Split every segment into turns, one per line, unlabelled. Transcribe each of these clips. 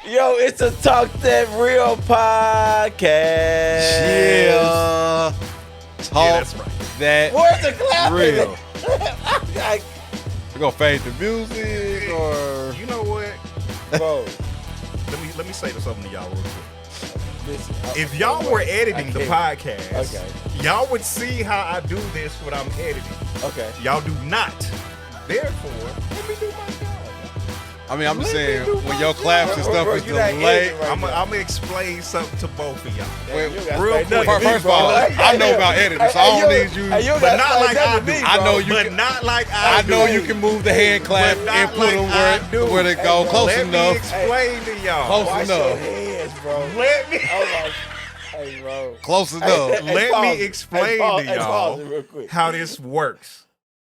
Yo, it's a Talk That Real podcast.
Yeah. Talk that
Where's the clap?
real.
Like,
We're gonna fade the music or
You know what?
bro,
Let me say something to y'all real quick.
listen.
If y'all were editing the podcast,
Okay.
y'all would see how I do this when I'm editing.
Okay.
Y'all do not. Therefore, let me do my job.
I mean I'm just
Let me
saying
do
when
my
your claps and
job.
stuff
Bro,
is
you not
delayed.
editing right
I'm
now.
gonna explain something to both of y'all.
Hey, you gotta
real
say nothing
quick.
to me,
First of all,
bro.
I know about editing, so I don't need you.
Hey,
But
gotta
not
say
like I
nothing to
do.
me,
I
bro.
know you
But
can-
not like
I
do.
know you can move the hand clap
But not
and put
like
them
I do.
where they
Hey,
go
bro.
close
Let me
enough.
explain to y'all.
Close
Wash
enough.
your hands, bro.
Let me
Hold on. Hey, bro.
Close enough.
Hey,
let
pause
me
it.
explain
Hey, pause-
to
hey, pause it
y'all
real quick.
how this works.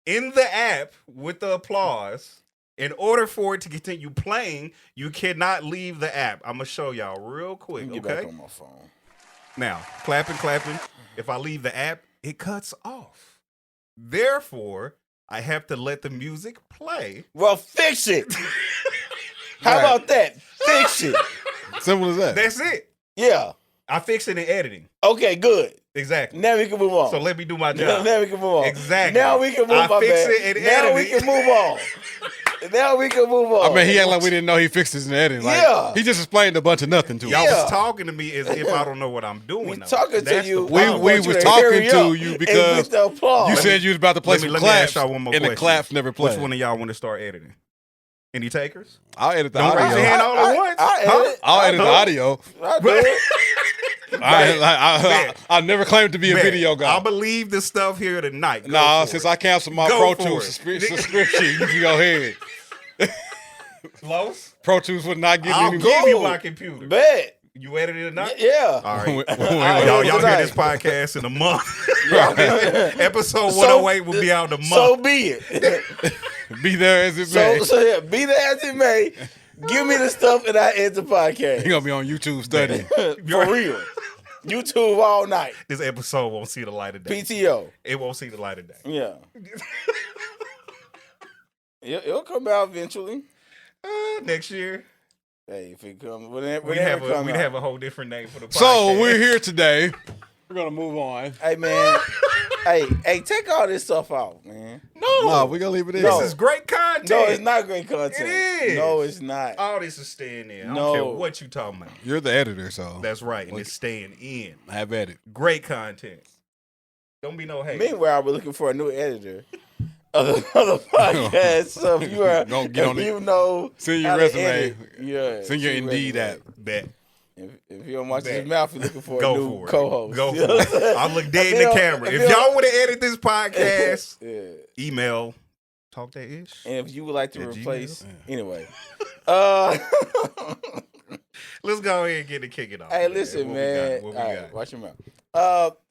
In the app with the applause, in order for it to continue playing, you cannot leave the app. I'm gonna show y'all real quick,
Get
okay?
back on my phone.
Now, clapping. If I leave the app, it cuts off. Therefore, I have to let the music play.
Well, fix it. How
Right.
about that? Fix it.
Simple as that.
That's it.
Yeah.
I fix it in editing.
Okay, good.
Exactly.
Now we can move on.
So let me do my
now,
job.
now we can move on.
Exactly.
Now we can move
I
on.
fix it in
Now we
editing.
can move on. Now we can move on.
I mean, he act like we didn't know he fixed his editing. Like,
Yeah.
he just explained a bunch of nothing to
Y'all
us.
Yeah.
was talking to me as if I don't know what I'm doing.
We
though.
talking to
That's
you.
the
We-
I
problem.
we
want you
was
to
talking
hurry
to
up
you
and
because
get the applause.
You said you was about to play some
let me ask
claps,
y'all one more
and the
question.
claps never played.
Which one of y'all want to start editing? Any takers?
I'll edit the
Don't raise your
audio.
hand all at once.
I
Huh?
edit.
I'll edit the
do it.
audio.
I do it.
I never claimed to be a
Bet.
video guy.
I believe the stuff here tonight. Go
Nah,
for
since
it.
I canceled my
Go
Pro
for
Tools
it.
subscription, you can go ahead.
Close.
Pro Tools would not give
I'll
me
give you
Cool.
my computer.
Bet.
You edited it or not?
Yeah.
All right.
Wait,
Y'all hear
tonight.
this podcast in a month.
Yeah.
Episode
So-
108 will be out in a month.
So be it.
be there as it may.
So yeah, be there as it may. Give me the stuff and I end the podcast.
He gonna be on YouTube studying.
For real. YouTube all night.
This episode won't see the light of day.
PTO.
It won't see the light of day.
Yeah. It'll come out eventually.
Next year,
Hey, if it comes, whenever
we'd
it
have
come out.
a whole different name for the podcast.
So we're here today. We're gonna move on.
Hey man, hey, take all this stuff out, man.
No, we're gonna leave it in.
This is great content.
No, it's not great content.
It is.
No, it's not.
All this is staying in. I
No.
don't care what you talking about.
You're the editor, so
That's right, and it's staying in.
have at it.
Great content. Don't be no hate.
Meanwhile, we're looking for a new editor of the podcast. So if you are,
Don't get on
if
it.
you know,
Send your
how to
resume.
edit, yeah,
Send your Indeed
resume.
app.
Bet.
If you don't watch
Bet.
his mouth, you're looking for a
Go
new
for it.
co-host.
Go
You
for
know what I'm
it.
saying?
I'll look dead in
If
the
you
camera.
don't-
If y'all would have edited this podcast,
Yeah.
email talk that ish.
And if you would like to
At
replace,
Gmail?
anyway.
Let's go ahead and get it kicking off.
Hey, listen,
What
man.
We got? What we
All
got?
right, watch your mouth.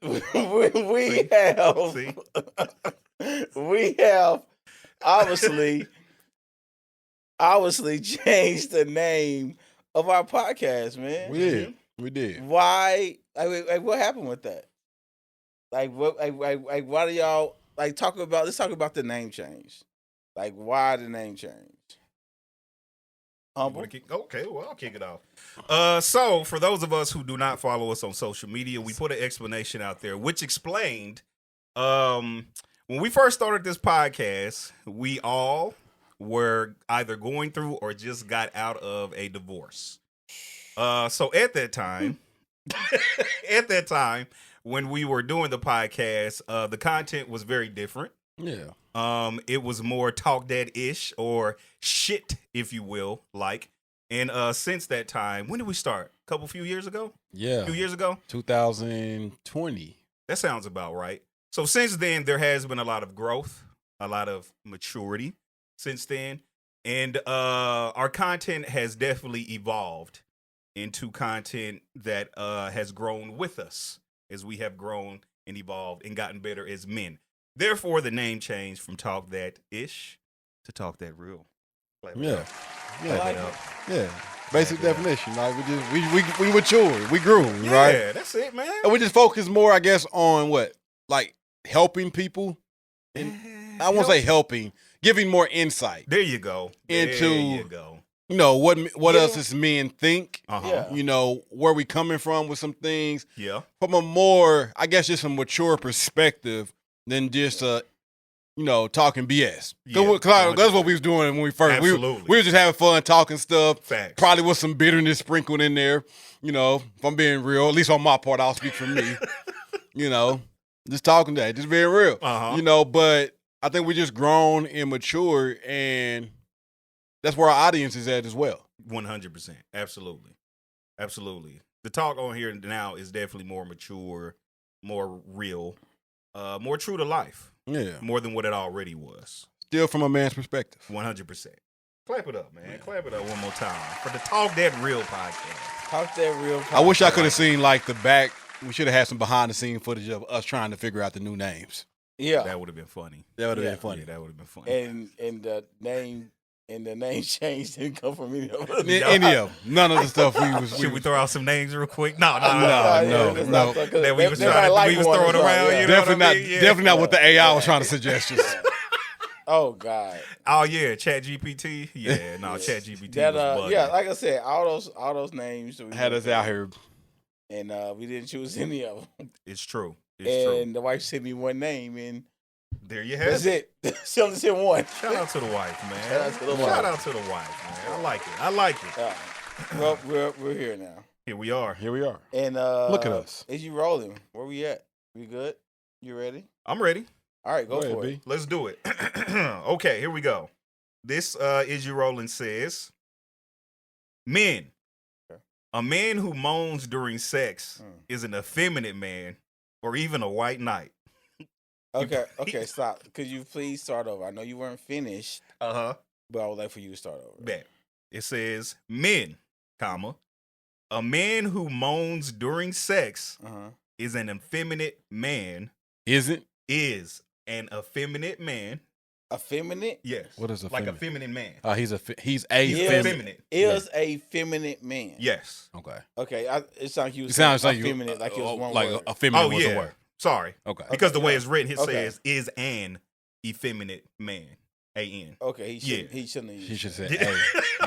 We have,
See?
we have obviously changed the name of our podcast, man.
We did. We did.
Why? Like, what happened with that? Like, what? Like, why do y'all like talk about? Let's talk about the name change. Like, why the name change? Humble.
Okay, well, I'll kick it off. So, for those of us who do not follow us on social media, we put an explanation out there, which explained when we first started this podcast, we all were either going through or just got out of a divorce. So at that time, when we were doing the podcast, the content was very different.
Yeah.
It was more talk that ish or shit, if you will, like. And since that time, when did we start? A few years ago?
Yeah.
A few years ago?
2020.
That sounds about right. So since then, there has been a lot of growth, a lot of maturity since then. And our content has definitely evolved into content that has grown with us as we have grown and evolved and gotten better as men. Therefore, the name changed from Talk That Ish to Talk That Real.
Yeah. Yeah.
like
Yeah. Basic definition. Like we matured. We grew, right?
Yeah, that's it, man.
And we just focus more, I guess, on what? Like helping people. And I won't say helping, giving more insight
There you go.
into
There you go.
you know, what
Yeah.
else is men think.
Yeah.
You know, where we coming from with some things.
Yeah.
From a more, I guess, just a mature perspective than just you know, talking BS.
Yeah,
Cause that's what we was doing when we first.
Absolutely.
We were just having fun talking stuff.
Facts.
Probably with some bitterness sprinkled in there. You know, if I'm being real, at least on my part, I'll speak for me. You know, just talking that, just being real. You know, but I think we just grown and mature, and that's where our audience is at as well.
100%. Absolutely. Absolutely. The talk on here now is definitely more mature, more real, more true to life.
Yeah.
More than what it already was.
Still from a man's perspective.
100%. Clap it up, man. Yeah. Clap it up one more time for the Talk That Real podcast.
Talk That Real podcast.
I wish I could have seen like the back. We should have had some behind the scene footage of us trying to figure out the new names.
Yeah.
That would have been funny.
That would have been funny.
Yeah, that would have been funny.
And the name change didn't come from any of us.
Any of them. None of the stuff we was.
Should we throw out some names real quick? No.
That
we was throwing around.
Yeah.
You know
Definitely not.
Yeah.
Definitely not what the AI was trying to suggest.
Oh God.
Oh yeah, ChatGPT. Yeah, no, ChatGPT was bugging.
Yeah, like I said, all those names that we
had us out here,
and we didn't choose any of them.
It's true.
And the wife sent me one name, and
there you have
that's it. She only sent one.
Shout out to the wife, man.
Shout out to the wife,
man. I like it.
Well, we're here now.
Here we are.
And
look at us.
Is you rolling? Where we at? We good? You ready?
I'm ready.
All right, go
ahead,
for
B.
it.
Let's do it. Okay, here we go. This Is You Rolling says, men. A man who moans during sex is an effeminate man or even a white knight.
Okay, stop. Could you please start over? I know you weren't finished.
But
I would like for you to start over.
Bet. It says, men, comma, a man who moans during sex is an effeminate man.
Isn't?
Is an effeminate man.
Effeminate?
Yes.
What is
like a feminine man?
He's a feminine.
Is a feminine man.
Yes.
Okay. It sounds like you.
It sounds like
effeminate, like it was one
like
word.
effeminate was a word.
Sorry.
Okay.
Because the way it's written, it says is an effeminate man. A-N.
Okay. He shouldn't have used.
He should say A.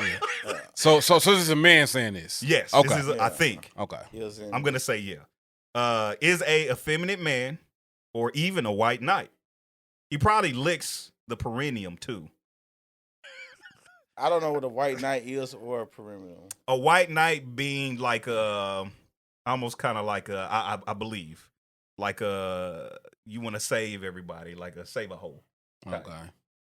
Yeah. So this is a man saying this.
Yes.
Okay.
This is I think.
Okay.
I'm gonna say yeah. Is a effeminate man or even a white knight. He probably licks the perineum too.
I don't know what a white knight is or a perineum.
A white knight being like almost kind of like I believe like you want to save everybody, like a save a hole.
Okay.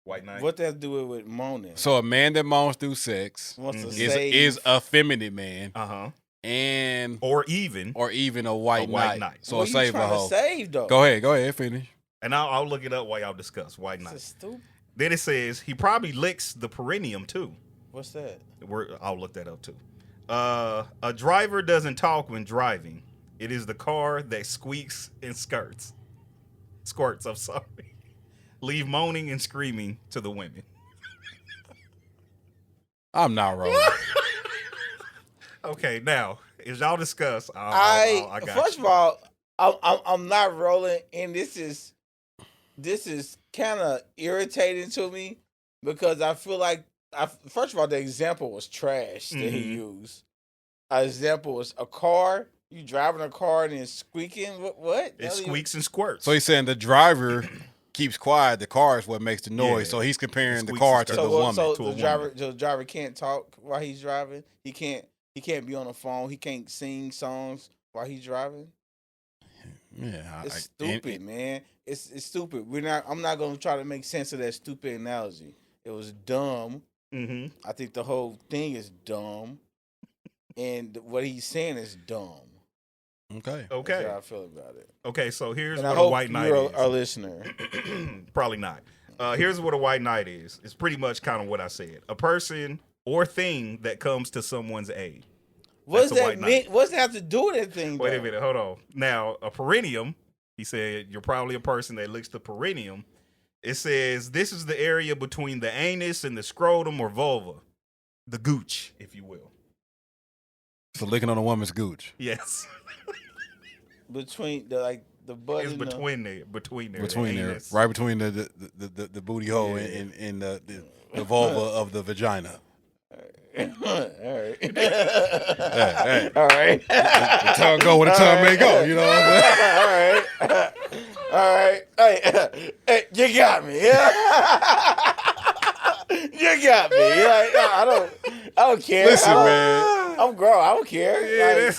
White knight.
What that do with moaning?
So a man that moans through sex is a feminine man. And
or even
a white knight. So
what
a save a hole.
Save though.
Go ahead, finish.
And I'll look it up while y'all discuss white knight.
This is stupid.
Then it says he probably licks the perineum too.
What's that?
I'll look that up too. A driver doesn't talk when driving. It is the car that squeaks and skirts. Squirts, I'm sorry. Leave moaning and screaming to the women.
I'm not rolling.
Okay, now as y'all discuss, I got
first of all, I'm not rolling, and this is kind of irritating to me because I feel like first of all the example was trash that he used. An example was a car. You driving a car and it's squeaking. What?
It squeaks and squirts.
So he's saying the driver keeps quiet. The car is what makes the noise. So he's comparing the car to the woman.
So the driver can't talk while he's driving. He can't be on the phone. He can't sing songs while he's driving.
Yeah,
it's stupid, man. It's stupid. I'm not gonna try to make sense of that stupid analogy. It was dumb. I think the whole thing is dumb, and what he's saying is dumb.
Okay.
That's how I feel about it.
Okay, so here's
and
what
a
white knight is.
Our listener.
Probably not. Here's what a white knight is. It's pretty much kind of what I said. A person or thing that comes to someone's aid.
What does that mean? What's that have to do with anything?
Wait a minute, hold on. Now, a perineum, he said, you're probably a person that licks the perineum. It says, this is the area between the anus and the scrotum or vulva. The gooch, if you will.
So licking on a woman's gooch.
Yes.
Between the butt.
It's between there.
Between there. Right between the booty hole and the vulva of the vagina. Hey.
All right.
The tongue go where the tongue may go. You know what I'm saying?
All right. Hey, you got me. You got me. I don't care.
Listen, man.
I'm grown. I don't care.
Yeah,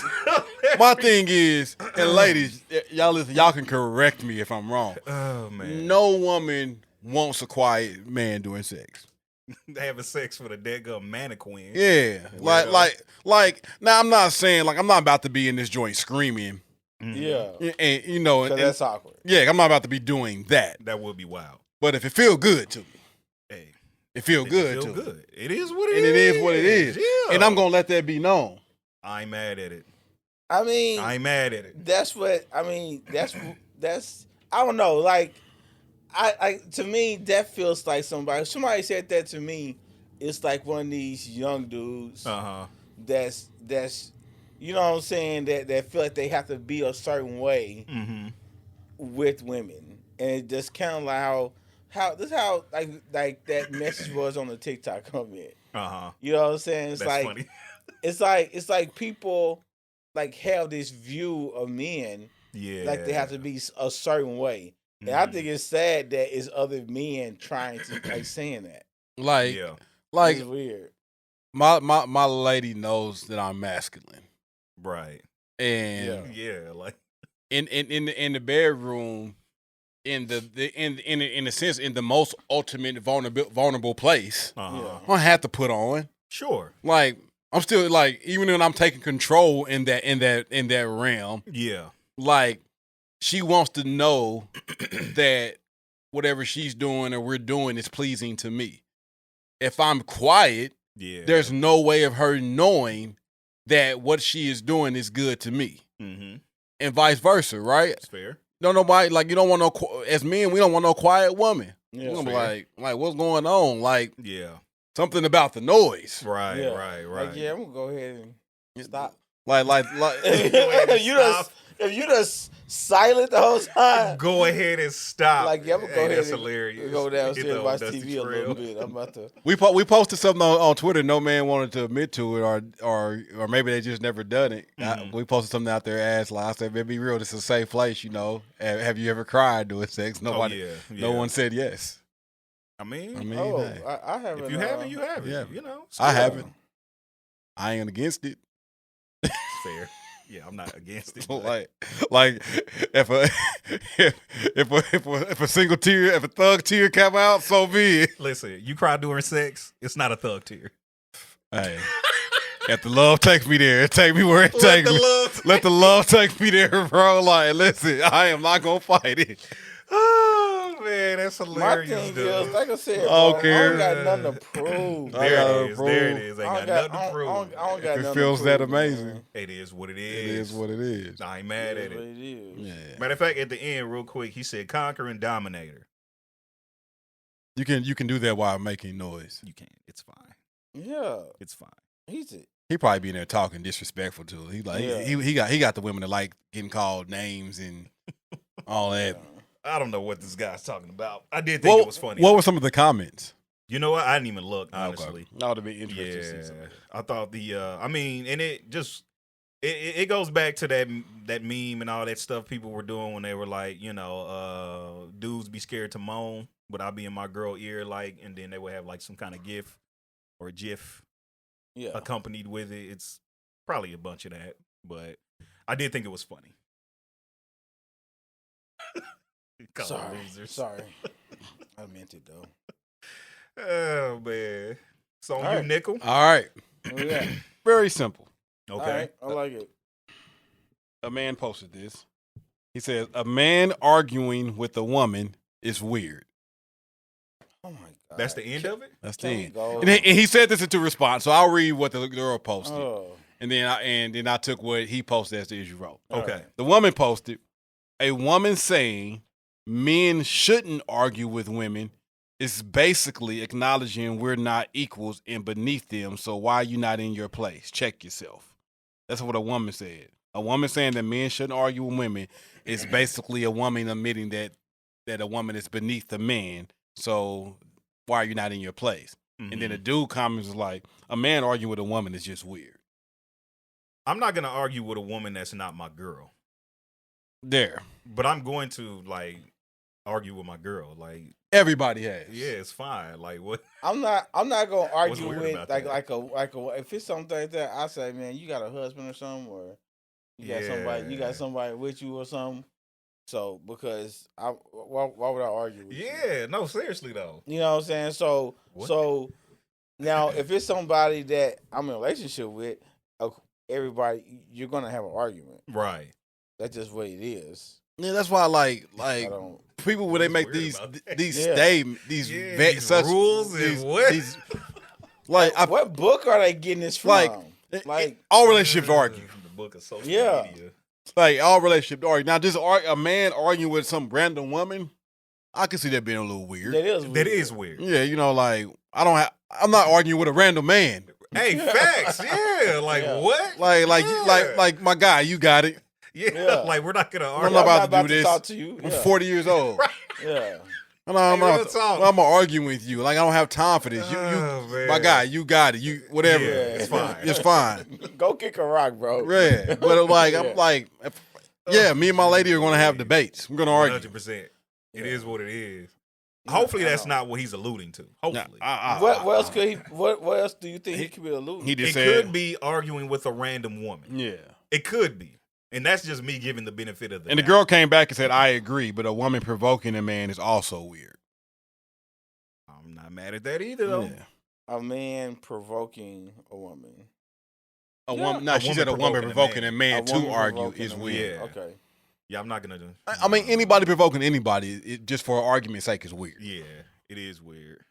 My thing is, and ladies, y'all listen, y'all can correct me if I'm wrong.
Oh man.
No woman wants a quiet man doing sex.
Having sex with a dead mannequin.
Yeah. Like now I'm not saying like I'm not about to be in this joint screaming.
Yeah.
And you know, and
that's awkward.
Yeah, I'm not about to be doing that.
That would be wild.
But if it feel good to me,
hey,
it feel good
to
me.
It is what it is.
And it is what it is.
Yeah.
And I'm gonna let that be known.
I ain't mad at it.
I mean,
I ain't mad at it.
That's what I mean. That's I don't know. Like, I to me that feels like somebody said that to me. It's like one of these young dudes. That's you know what I'm saying, that feel like they have to be a certain way with women, and it just kind of like how this how like that message was on the TikTok comment. You know what I'm saying? It's
that's
like
funny.
it's like people like have this view of men, like they have to be a certain way, and I think it's sad that it's other men trying to like saying that.
Like
it's weird.
My lady knows that I'm masculine,
right?
And
like
in the bedroom, in a sense, in the most ultimate vulnerable place, I have to put on.
Sure.
Like I'm still like, even when I'm taking control in that realm.
Yeah.
Like she wants to know that whatever she's doing or we're doing is pleasing to me. If I'm quiet, there's no way of her knowing that what she is doing is good to me. And vice versa, right?
That's fair.
No, nobody, like, you don't want no, as men, we don't want no quiet woman.
Yeah,
we're gonna be like, what's going on? Like,
yeah.
Something about the noise.
Right.
Like, I'm gonna go ahead and stop.
Like
if you just silent the whole time,
go ahead and stop.
Like, I'm gonna go ahead
that's
and
hilarious.
Go downstairs and watch TV a little bit. I'm about to.
We posted something on Twitter. No man wanted to admit to it, or maybe they just never done it. We posted something out there. Asked, like, I said, "Man, be real. This is a safe place, you know. Have you ever cried doing sex?" Nobody. No one said yes.
I mean,
hey. I haven't.
If you haven't, you haven't.
Yeah.
You know,
I haven't. I ain't against it.
Fair. Yeah, I'm not against it.
like if a single tear, if a thug tear come out, so be it.
Listen, you cry during sex, it's not a thug tear.
Hey, if the love takes me there, take me where it takes me. Let the love take me there, bro. Like, listen, I am not gonna fight it.
Oh man, that's hilarious.
My thing is, like I said,
I
don't got nothing to prove.
There it is. Ain't got nothing to prove.
I don't got
if it feels that amazing,
it is what it
is. It is what it is.
I ain't mad at it.
What it is.
Yeah.
Matter of fact, at the end, real quick, he said, "Conquer and dominator."
You can do that while making noise.
You can. It's fine.
Yeah,
it's fine.
He probably be in there talking disrespectful to her. He like he got the women that like getting called names and all that.
I don't know what this guy's talking about. I did think it was funny.
What were some of the comments?
You know what? I didn't even look, honestly.
Okay. That would have been interesting.
Yeah, I thought and it just it goes back to that meme and all that stuff people were doing when they were like, you know, dudes be scared to moan, but I'll be in my girl ear, like, and then they would have like some kind of GIF or GIF accompanied with it. It's probably a bunch of that, but I did think it was funny.
Sorry. I meant it though.
Oh man. So on you, Nickel.
All right. Very simple.
Okay.
All right. I like it.
A man posted this. He says, "A man arguing with a woman is weird."
Oh my God.
That's the end of it?
That's the end. And he said this into response, so I'll read what the girl posted. And then I took what he posted as the issue wrote.
Okay.
The woman posted, "A woman saying men shouldn't argue with women is basically acknowledging we're not equals and beneath them, so why are you not in your place? Check yourself." That's what a woman said. A woman saying that men shouldn't argue with women is basically a woman admitting that a woman is beneath the man, so why are you not in your place? And then the dude comments is like, a man arguing with a woman is just weird.
I'm not gonna argue with a woman that's not my girl.
There.
But I'm going to like argue with my girl. Like
everybody has.
Yeah, it's fine. Like what?
I'm not gonna argue with
like
a if it's something like that. I say, man, you got a husband or something, or you got somebody with you or something. So because why would I argue with you?
Yeah, no, seriously though.
You know what I'm saying? So now if it's somebody that I'm in a relationship with, everybody, you're gonna have an argument.
Right.
That's just what it is.
Yeah, that's why like people when they make these statements, these
rules and what?
What book are they getting this from?
Like all relationships argue.
The book of social media.
Like all relationships argue. Now, just a man arguing with some random woman, I can see that being a little weird.
That
is weird.
Yeah, like I'm not arguing with a random man.
Hey, facts. Yeah, what?
Like my guy, you got it.
Yeah, like we're not gonna argue.
I'm not about to do this.
Talk to you.
I'm 40 years old.
Right. Yeah.
I'm gonna argue with you. Like I don't have time for this. You my guy, you got it. You whatever.
Yeah, it's fine.
It's fine.
Go kick a rock, bro.
Yeah, but I'm like, me and my lady are gonna have debates. We're gonna argue.
100%. It is what it is. Hopefully, that's not what he's alluding to. Hopefully.
What else could he? What else do you think he could be alluding?
He just
could be arguing with a random woman.
Yeah,
it could be. And that's just me giving the benefit of the doubt.
And the girl came back and said, I agree, but a woman provoking a man is also weird.
I'm not mad at that either, though.
Yeah.
A man provoking a woman.
A woman. No, she said a woman provoking a man to argue is weird.
Yeah.
Okay.
Yeah, I'm not going to do
I mean, anybody provoking anybody, just for argument's sake, is weird.
Yeah, it is weird.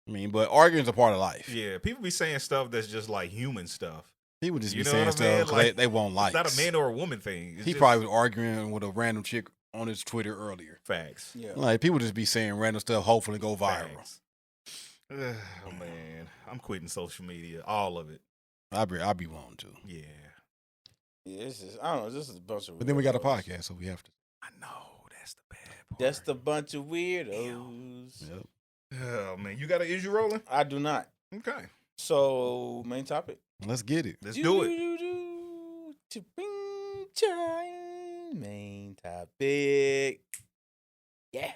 I mean, but arguing's a part of life.
Yeah, people be saying stuff that's just like human stuff.
He would just be saying stuff because they won't like.
It's not a man or a woman thing.
He probably was arguing with a random chick on his Twitter earlier.
Facts.
Yeah.
Like people just be saying random stuff, hopefully go viral.
Oh man, I'm quitting social media, all of it.
I'll be wanting to.
Yeah.
Yeah, I don't know. This is a bunch of.
But then we got a podcast, so we have to.
I know that's the bad part.
That's the bunch of weirdos.
Yep.
Oh man, you got an issue rolling?
I do not.
Okay.
So main topic.
Let's get it.
Let's do it.
Main topic. Yeah.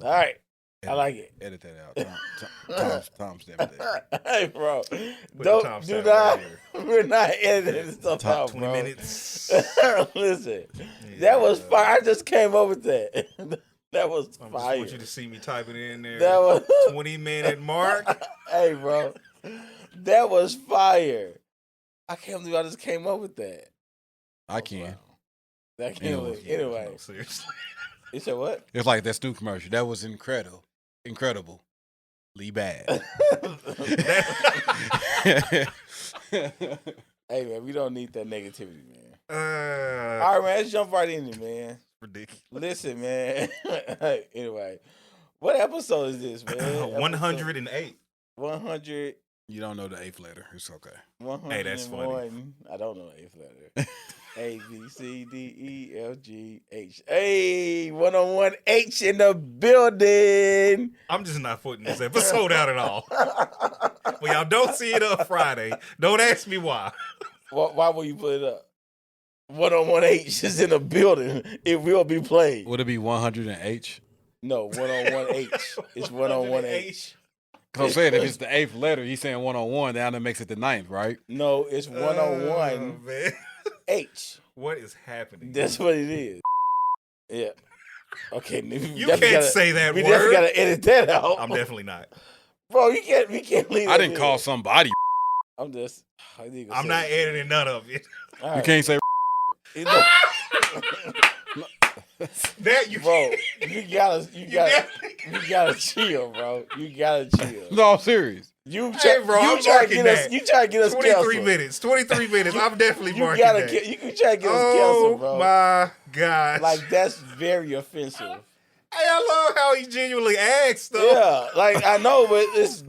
All right. I like it.
Edit that out. Tom stamp that.
Hey, bro. We're not editing this stuff out,
20
bro.
minutes.
Listen, that was fire. I just came up with that. That was fire.
I just want you to see me typing in there.
That was
20-minute mark.
Hey, bro. That was fire. I can't believe I just came up with that.
I can.
Wow. That can't believe. Anyway.
No, seriously.
You said what?
It's like that Snoop commercial. That was incredible. Bad.
Hey, man, we don't need that negativity, man. All right, man, let's jump right in it, man.
Ridiculous.
Listen, man. Anyway, what episode is this, man?
108.
100.
You don't know the 8th letter. It's okay.
101.
Hey, that's funny.
I don't know the 8th letter. A, B, C, D, E, F, G, H. Hey, 101 H in the building.
I'm just not putting this episode out at all. Well, y'all don't see it up Friday. Don't ask me why.
Why will you put it up? 101 H is in the building. It will be played.
Would it be 100 and H?
No, 101 H. It's 101 H.
Because I'm saying if it's the 8th letter, he's saying 101, now that makes it the 9th, right?
No, it's 101 H.
What is happening?
That's what it is. Yeah. Okay.
You can't say that word.
We definitely gotta edit that out.
I'm definitely not.
Bro, we can't leave.
I didn't call somebody.
I'm
not editing none of it.
Right.
You can't say.
That you
bro, you gotta chill, bro. You gotta chill.
No, I'm serious.
You try to get us
23 minutes. 23 minutes. I'm definitely marking that.
You can try to get us canceled, bro.
Oh my gosh.
Like that's very offensive.
Hey, I love how he genuinely asked though.
Yeah, like I know, but it's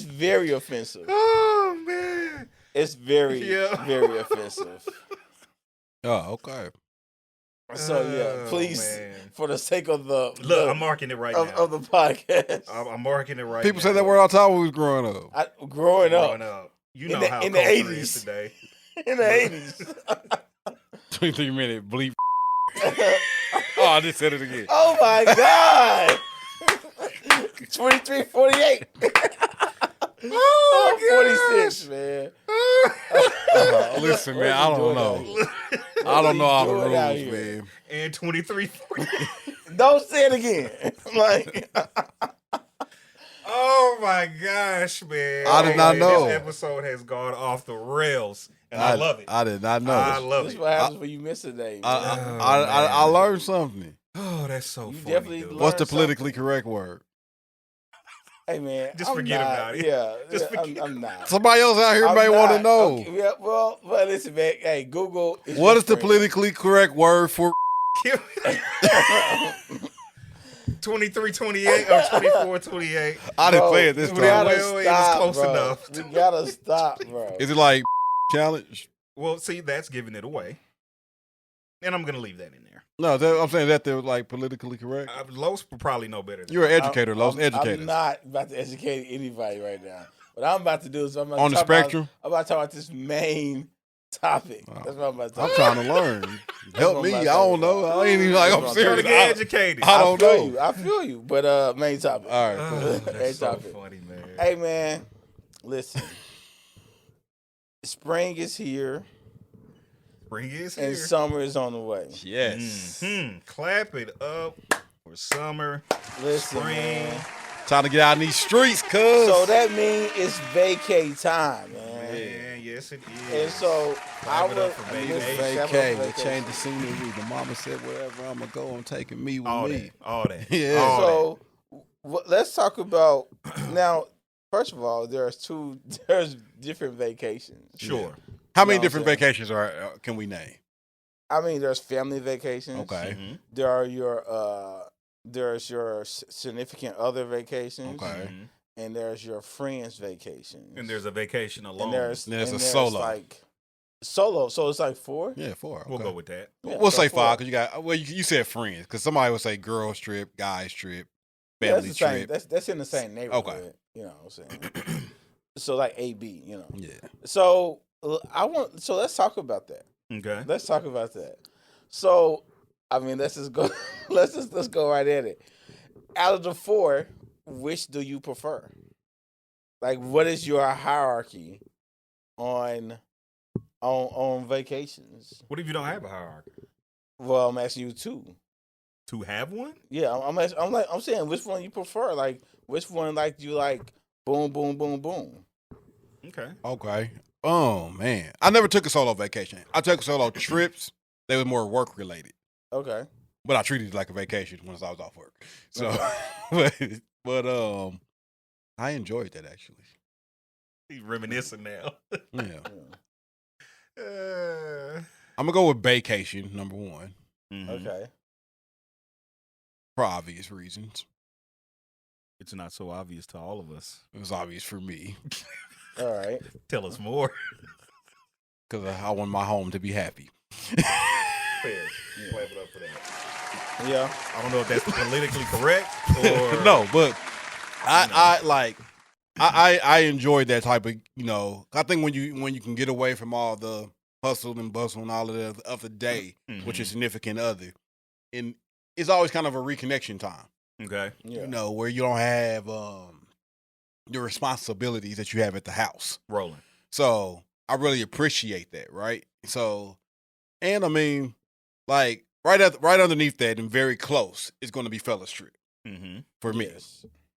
very offensive.
Oh man.
It's very offensive.
Oh, okay.
So yeah, please, for the sake of
I'm marking it right now
of the podcast.
I'm marking it right.
People
now.
said that word all the time when we was growing up.
Growing up,
you know how
in the
culture
80s
is today.
In the 80s.
23-minute bleep. Oh, I just said it again.
Oh my God. 23:48. Oh, 46, man.
Listen, man, I don't know. I don't know all the rules, man.
And 23:48.
Don't say it again. Like,
oh my gosh, man.
I did not know.
This episode has gone off the rails. And I love it.
I did not know.
I love it.
This is what happens when you miss a day.
I learned something.
Oh, that's so
You
funny.
definitely
Dude.
What's the politically correct word?
Hey man,
Just forget about it.
Yeah,
Just forget.
I'm not.
Somebody else out here may want to know.
Okay, yeah, well, listen, man. Hey, Google.
What is the politically correct word for?
23:28 or 24:28.
I didn't play it this
We
time.
gotta
Well, it was
stop,
close
bro.
enough.
We gotta stop, bro.
Is it like challenge?
Well, see, that's giving it away. And I'm going to leave that in there.
No, I'm saying that they're like politically correct.
Los will probably know better than
You're an educator, Los. Educator.
I'm not about to educate anybody right now. What I'm about to do is I'm
On the spectrum?
I'm about to talk about this main topic. That's what I'm about to talk
I'm trying to learn. Help me. I don't know. I ain't even like I'm
Trying to
serious.
get educated.
I don't know.
I feel you. But main topic.
All right.
Oh,
Main
that's so
topic.
funny, man.
Hey man, listen. Spring is here.
Spring is
and
here.
summer is on the way.
Yes.
Mm-hmm. Clap it up for summer,
Listen,
spring.
man.
Time to get out in these streets, cuz.
So that means it's vacay time, man.
Man, yes it is.
And so I would
vacay. They changed the scenery. The mama said, wherever I'm going to go, I'm taking me with
all
me.
All that.
Yeah.
All
so let's talk about now. First of all, there's different vacations.
Sure.
How many different vacations can we name?
I mean, there's family vacations.
Okay.
Mm-hmm.
There are there's your significant other vacations.
Okay.
Mm-hmm.
And there's your friends vacations.
And there's a vacation alone.
And there's
a solo.
Like solo. So it's like 4?
Yeah, 4. Okay.
We'll go with that.
Yeah,
we'll
so
say
4.
5 because you got. Well, you said friends because somebody would say girls trip, guys trip, family trip.
That's in the same neighborhood.
Okay.
You know what I'm saying? So like AB, you know.
Yeah.
So let's talk about that.
Okay.
Let's talk about that. So I mean, let's just go. let's go right at it. Out of the 4, which do you prefer? Like, what is your hierarchy on vacations?
What if you don't have a hierarchy?
Well, I'm asking you 2.
To have one?
Yeah, I'm saying which one you prefer. Like, which one like you like? Boom, boom, boom, boom.
Okay. Oh man, I never took a solo vacation. I took solo trips. They were more work related.
Okay.
But I treated it like a vacation once I was off work. So, but I enjoyed that actually.
He's reminiscing now.
Yeah. I'm gonna go with Baecation, number 1.
Mm-hmm.
Okay.
For obvious reasons.
It's not so obvious to all of us.
It was obvious for me
All right.
Tell us more.
because I want my home to be happy.
Fair. Clap it up for that.
Yeah.
I don't know if that's politically correct or
No, but I enjoyed that type of, I think when you can get away from all the hustle and bustle and all of the day with your significant other, and it's always kind of a reconnection time.
Okay.
Yeah.
Where you don't have the responsibilities that you have at the house.
Rolling.
So I really appreciate that, right? So, and I mean, like right underneath that and very close is going to be Fellas Trip for me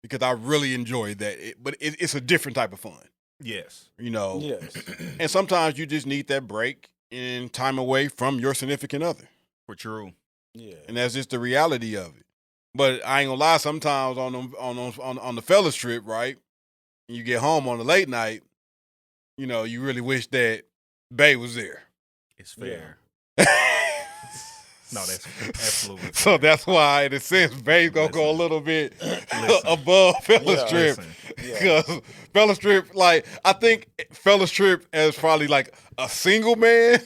because I really enjoyed that. But it's a different type of fun.
Yes.
Yes.
And sometimes you just need that break and time away from your significant other.
For true.
Yeah.
And that's just the reality of it. But I ain't gonna lie, sometimes on the Fellas Trip, right? And you get home on a late night, you really wish that Bae was there.
It's fair. No, that's absolutely fair.
So that's why, in a sense, Bae's gonna go a little bit above Fellas Trip. Because Fellas Trip, like, I think Fellas Trip as probably like a single man.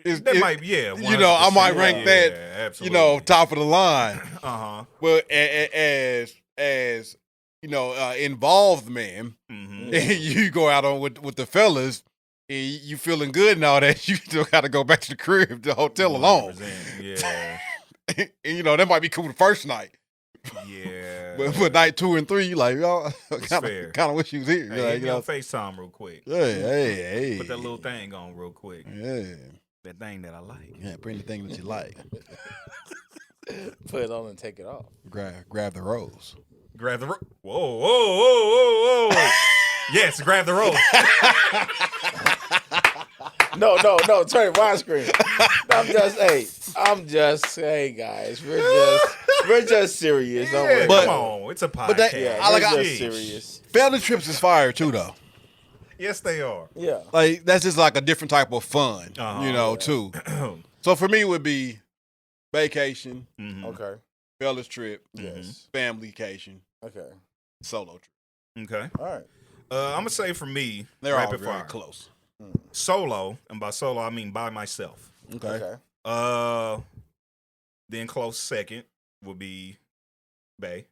might, yeah.
I might rank that,
absolutely.
top of the line.
Well,
as involved man, and you go out on with the fellas, and you feeling good and all that, you still got to go back to the crib, the hotel alone.
Yeah.
And that might be cool the first night.
Yeah.
But night 2 and 3, you like, kind of wish you was here.
Hey, get on FaceTime real quick.
Hey.
Put that little thing on real quick.
Yeah.
That thing that I like.
Yeah, bring the thing that you like.
Put it on and take it off.
Grab the rose.
Grab the rose. Whoa. Yes, grab the rose.
No, turn it widescreen. Hey guys, we're just serious.
Yeah, come on, it's a podcast.
But
just serious.
Family trips is fire too, though.
Yes, they are.
Yeah,
like that's just like a different type of fun, too. So for me, it would be vacation,
okay,
fellas trip,
yes,
familycation,
okay,
solo trip.
Okay,
all right.
I'm gonna say for me,
they're all
rapid
very
fire.
close.
Solo, and by solo I mean by myself.
Okay.
Then close second would be bae.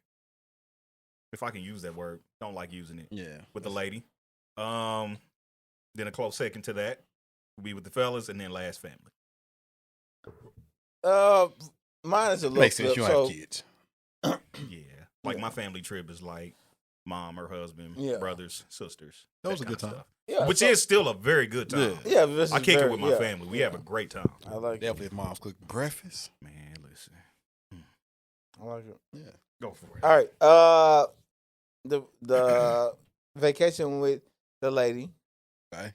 If I can use that word, don't like using it.
Yeah.
With the lady. Then a close second to that would be with the fellas, and then last family.
Mine is a little
makes sense. You don't have kids.
Yeah, like my family trip is like mom, her husband, brothers, sisters.
That was a good time.
Stuff.
Yeah,
which is still a very good time.
Yeah,
I kick it with my family. We have a great time.
I like
definitely if mom's cooking breakfast.
Man, listen.
I like it.
Yeah, go for it.
All right. The vacation with the lady.
Okay.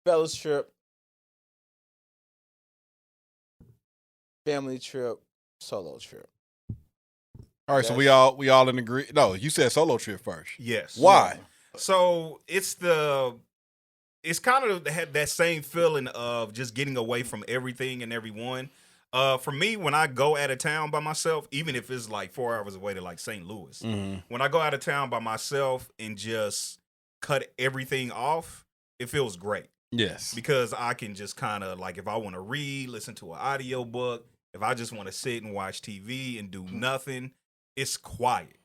Fellas trip. Family trip. Solo trip.
All right, so we all in agree. No, you said solo trip first.
Yes.
Why?
So it's kind of that same feeling of just getting away from everything and everyone. For me, when I go out of town by myself, even if it's like 4 hours away to like St. Louis, when I go out of town by myself and just cut everything off, it feels great.
Yes.
Because I can just kind of like, if I want to read, listen to an audio book, if I just want to sit and watch TV and do nothing, it's quiet.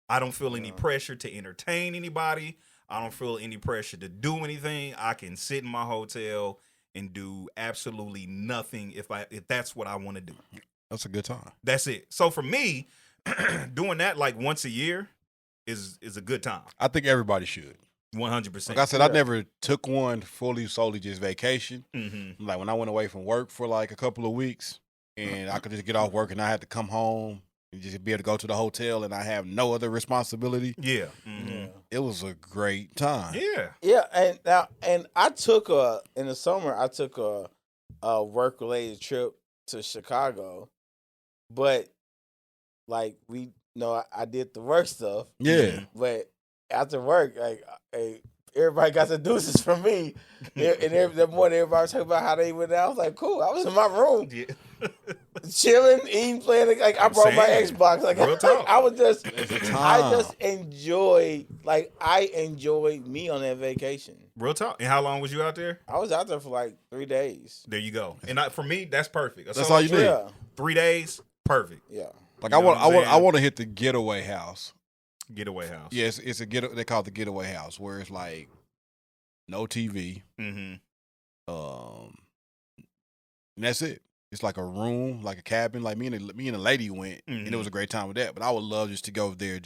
I don't feel any pressure to entertain anybody. I don't feel any pressure to do anything. I can sit in my hotel and do absolutely nothing if that's what I want to do.
That's a good time.
That's it. So for me, doing that like once a year is a good time.
I think everybody should.
100%.
Like I said, I never took one solely just vacation.
Mm-hmm.
Like when I went away from work for like a couple of weeks and I could just get off work and I had to come home and just be able to go to the hotel and I have no other responsibility.
Yeah. Mm-hmm.
It was a great time.
Yeah.
Yeah, and I took in the summer I took a work related trip to Chicago, but like I did the work stuff.
Yeah.
But after work, like everybody got the deuces from me, and the morning everybody was talking about how they went out. I was like, cool. I was in my room, chilling, eating, playing. Like I brought my Xbox. Like I was just, I just enjoyed. Like I enjoyed me on that vacation.
Real talk. And how long was you out there?
I was out there for like 3 days.
There you go. And for me, that's perfect.
That's all you need.
Yeah.
3 days, perfect.
Yeah.
Like I want to hit the getaway house.
Getaway house.
Yes, it's a they call it the getaway house where it's like no TV.
Mm-hmm.
And that's it. It's like a room, like a cabin. Like me and the lady went, and it was a great time with that. But I would love just to go there.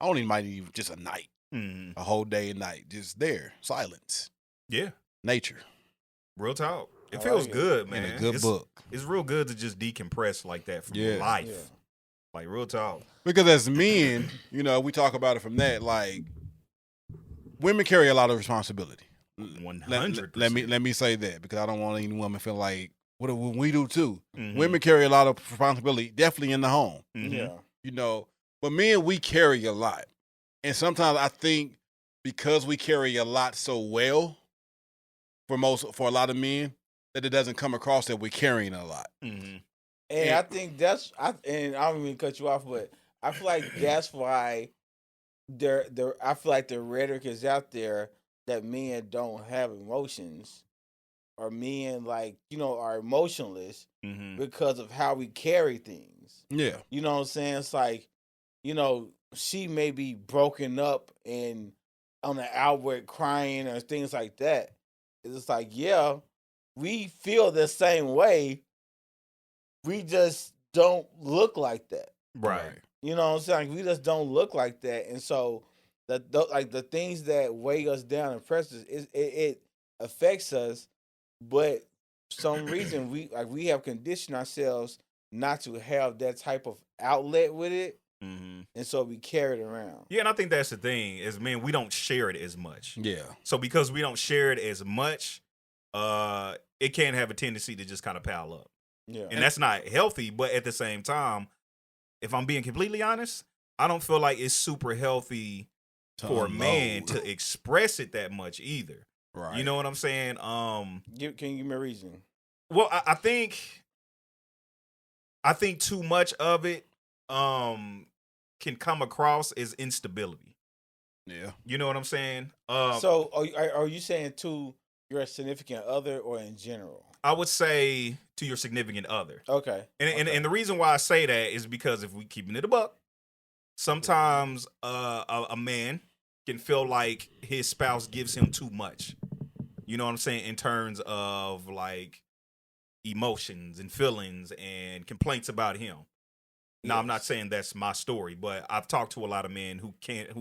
I don't even just a night, a whole day and night, just there, silence.
Yeah,
nature.
Real talk. It feels good, man.
And a good book.
It's real good to just decompress like that from life. Yeah. Like real talk.
Because as men, we talk about it from that. Like women carry a lot of responsibility.
100%.
Let me say that because I don't want any woman feel like what we do too.
Mm-hmm.
Women carry a lot of responsibility, definitely in the home.
Mm-hmm.
Yeah.
But men, we carry a lot, and sometimes I think because we carry a lot so well, for a lot of men, that it doesn't come across that we're carrying a lot.
Mm-hmm.
And I think and I don't mean to cut you off, but I feel like that's why I feel like the rhetoric is out there that men don't have emotions, or men like, are emotionless because of how we carry things.
Yeah.
You know what I'm saying? It's like, she may be broken up and on the outward crying or things like that. It's like, yeah, we feel the same way. We just don't look like that.
Right.
You know what I'm saying? We just don't look like that. And so the things that weigh us down and press us, it affects us, but for some reason we have conditioned ourselves not to have that type of outlet with it. And so we carry it around.
Yeah, and I think that's the thing is, man, we don't share it as much.
Yeah.
So because we don't share it as much, it can have a tendency to just kind of pile up.
Yeah.
And that's not healthy, but at the same time, if I'm being completely honest, I don't feel like it's super healthy for a man to express it that much either.
Right.
You know what I'm saying?
Can you give me a reason?
Well, I think too much of it can come across as instability.
Yeah.
You know what I'm saying?
So are you saying to your significant other or in general?
I would say to your significant other.
Okay.
And the reason why I say that is because if we keeping it a buck, sometimes a man can feel like his spouse gives him too much. You know what I'm saying? In terms of like emotions and feelings and complaints about him. Now, I'm not saying that's my story, but I've talked to a lot of men who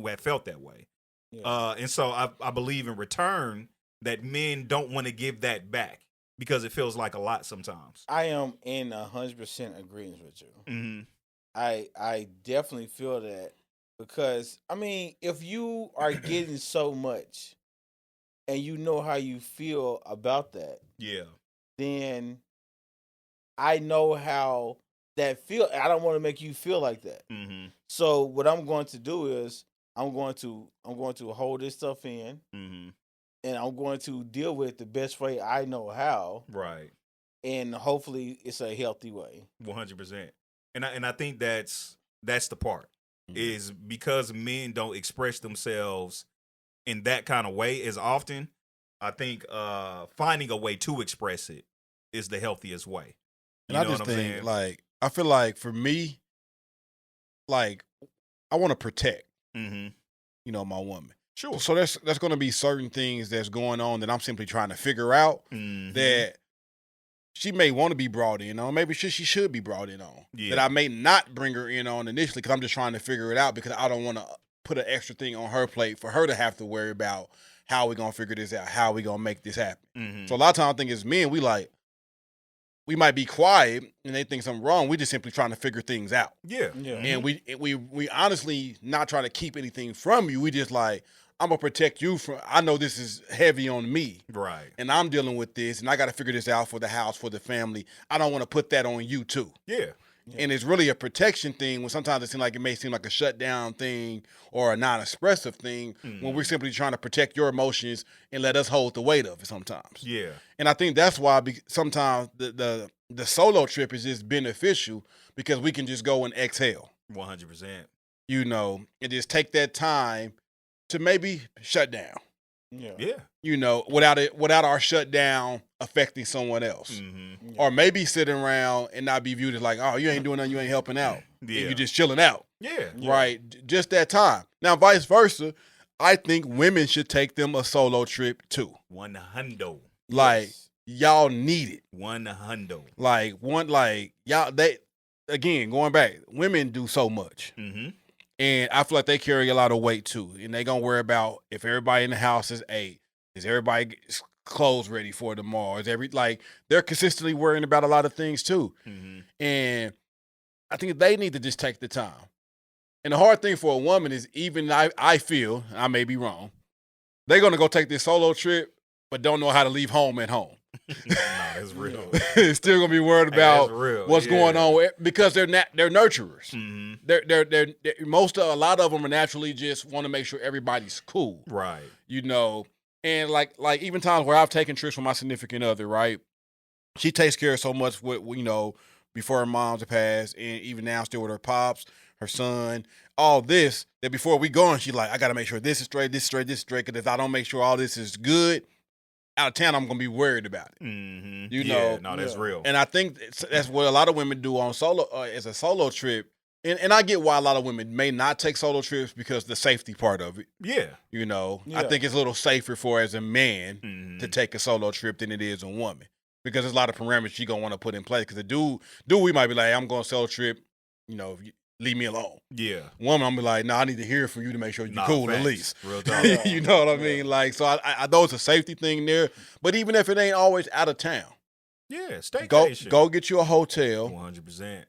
have felt that way. Yeah. And so I believe in return that men don't want to give that back because it feels like a lot sometimes.
I am in 100% agreement with you.
Mm-hmm.
I definitely feel that because, I mean, if you are getting so much and you know how you feel about that,
yeah, then
I know how that feel. I don't want to make you feel like that.
Mm-hmm.
So what I'm going to do is I'm going to hold this stuff in, and I'm going to deal with it the best way I know how.
Right.
And hopefully it's a healthy way.
100%. And I think that's the part is because men don't express themselves in that kind of way as often. I think finding a way to express it is the healthiest way.
And I just think, like, I feel like for me, like, I want to protect, my woman.
Sure.
So there's going to be certain things that's going on that I'm simply trying to figure out that she may want to be brought in on. Maybe she should be brought in on. Yeah. That I may not bring her in on initially because I'm just trying to figure it out because I don't want to put an extra thing on her plate for her to have to worry about how we going to figure this out, how we going to make this happen. So a lot of times I think as men, we might be quiet and they think something wrong. We just simply trying to figure things out.
Yeah.
And we honestly not trying to keep anything from you. We just like, I'm going to protect you from, I know this is heavy on me.
Right.
And I'm dealing with this and I got to figure this out for the house, for the family. I don't want to put that on you too.
Yeah.
And it's really a protection thing when sometimes it may seem like a shutdown thing or a non-expressive thing when we're simply trying to protect your emotions and let us hold the weight of it sometimes.
Yeah.
And I think that's why sometimes the solo trip is just beneficial because we can just go and exhale.
100%.
And just take that time to maybe shut down.
Yeah.
Without our shutdown affecting someone else. Or maybe sitting around and not be viewed as like, oh, you ain't doing nothing, you ain't helping out.
Yeah.
And you're just chilling out.
Yeah.
Right? Just that time. Now, vice versa, I think women should take them a solo trip too.
100.
Like, y'all need it.
100.
Again, going back, women do so much. And I feel like they carry a lot of weight too. And they gonna worry about if everybody in the house is ate, is everybody's clothes ready for tomorrow? They're consistently worrying about a lot of things too. And I think they need to just take the time. And the hard thing for a woman is even I feel, I may be wrong, they're gonna go take this solo trip, but don't know how to leave home at home.
No, that's real.
Still gonna be worried about what's going on because they're nurturers. They're a lot of them are naturally just want to make sure everybody's cool,
right?
And like even times where I've taken trips with my significant other, right? She takes care of so much with before her moms have passed, and even now still with her pops, her son. all this, that before we go on, she's like, I got to make sure this is straight, this is straight, this is straight, because if I don't make sure all this is good, out of town, I'm going to be worried about it.
Mm-hmm.
You know?
No, that's real.
And I think that's what a lot of women do on solo, as a solo trip. And I get why a lot of women may not take solo trips because the safety part of it.
Yeah.
You know, I think it's a little safer for as a man to take a solo trip than it is a woman. Because there's a lot of parameters she going to want to put in place. Because the dude, we might be like, hey, I'm going to solo trip, you know, leave me alone. Yeah. Woman, I'm be like, I need to hear from you to make sure you're cool facts. At least. Real talk. You know what I mean? Like, so I know it's a safety thing there. But even if it ain't always out of town.
Yeah, staycation.
Go get you a hotel.
100%.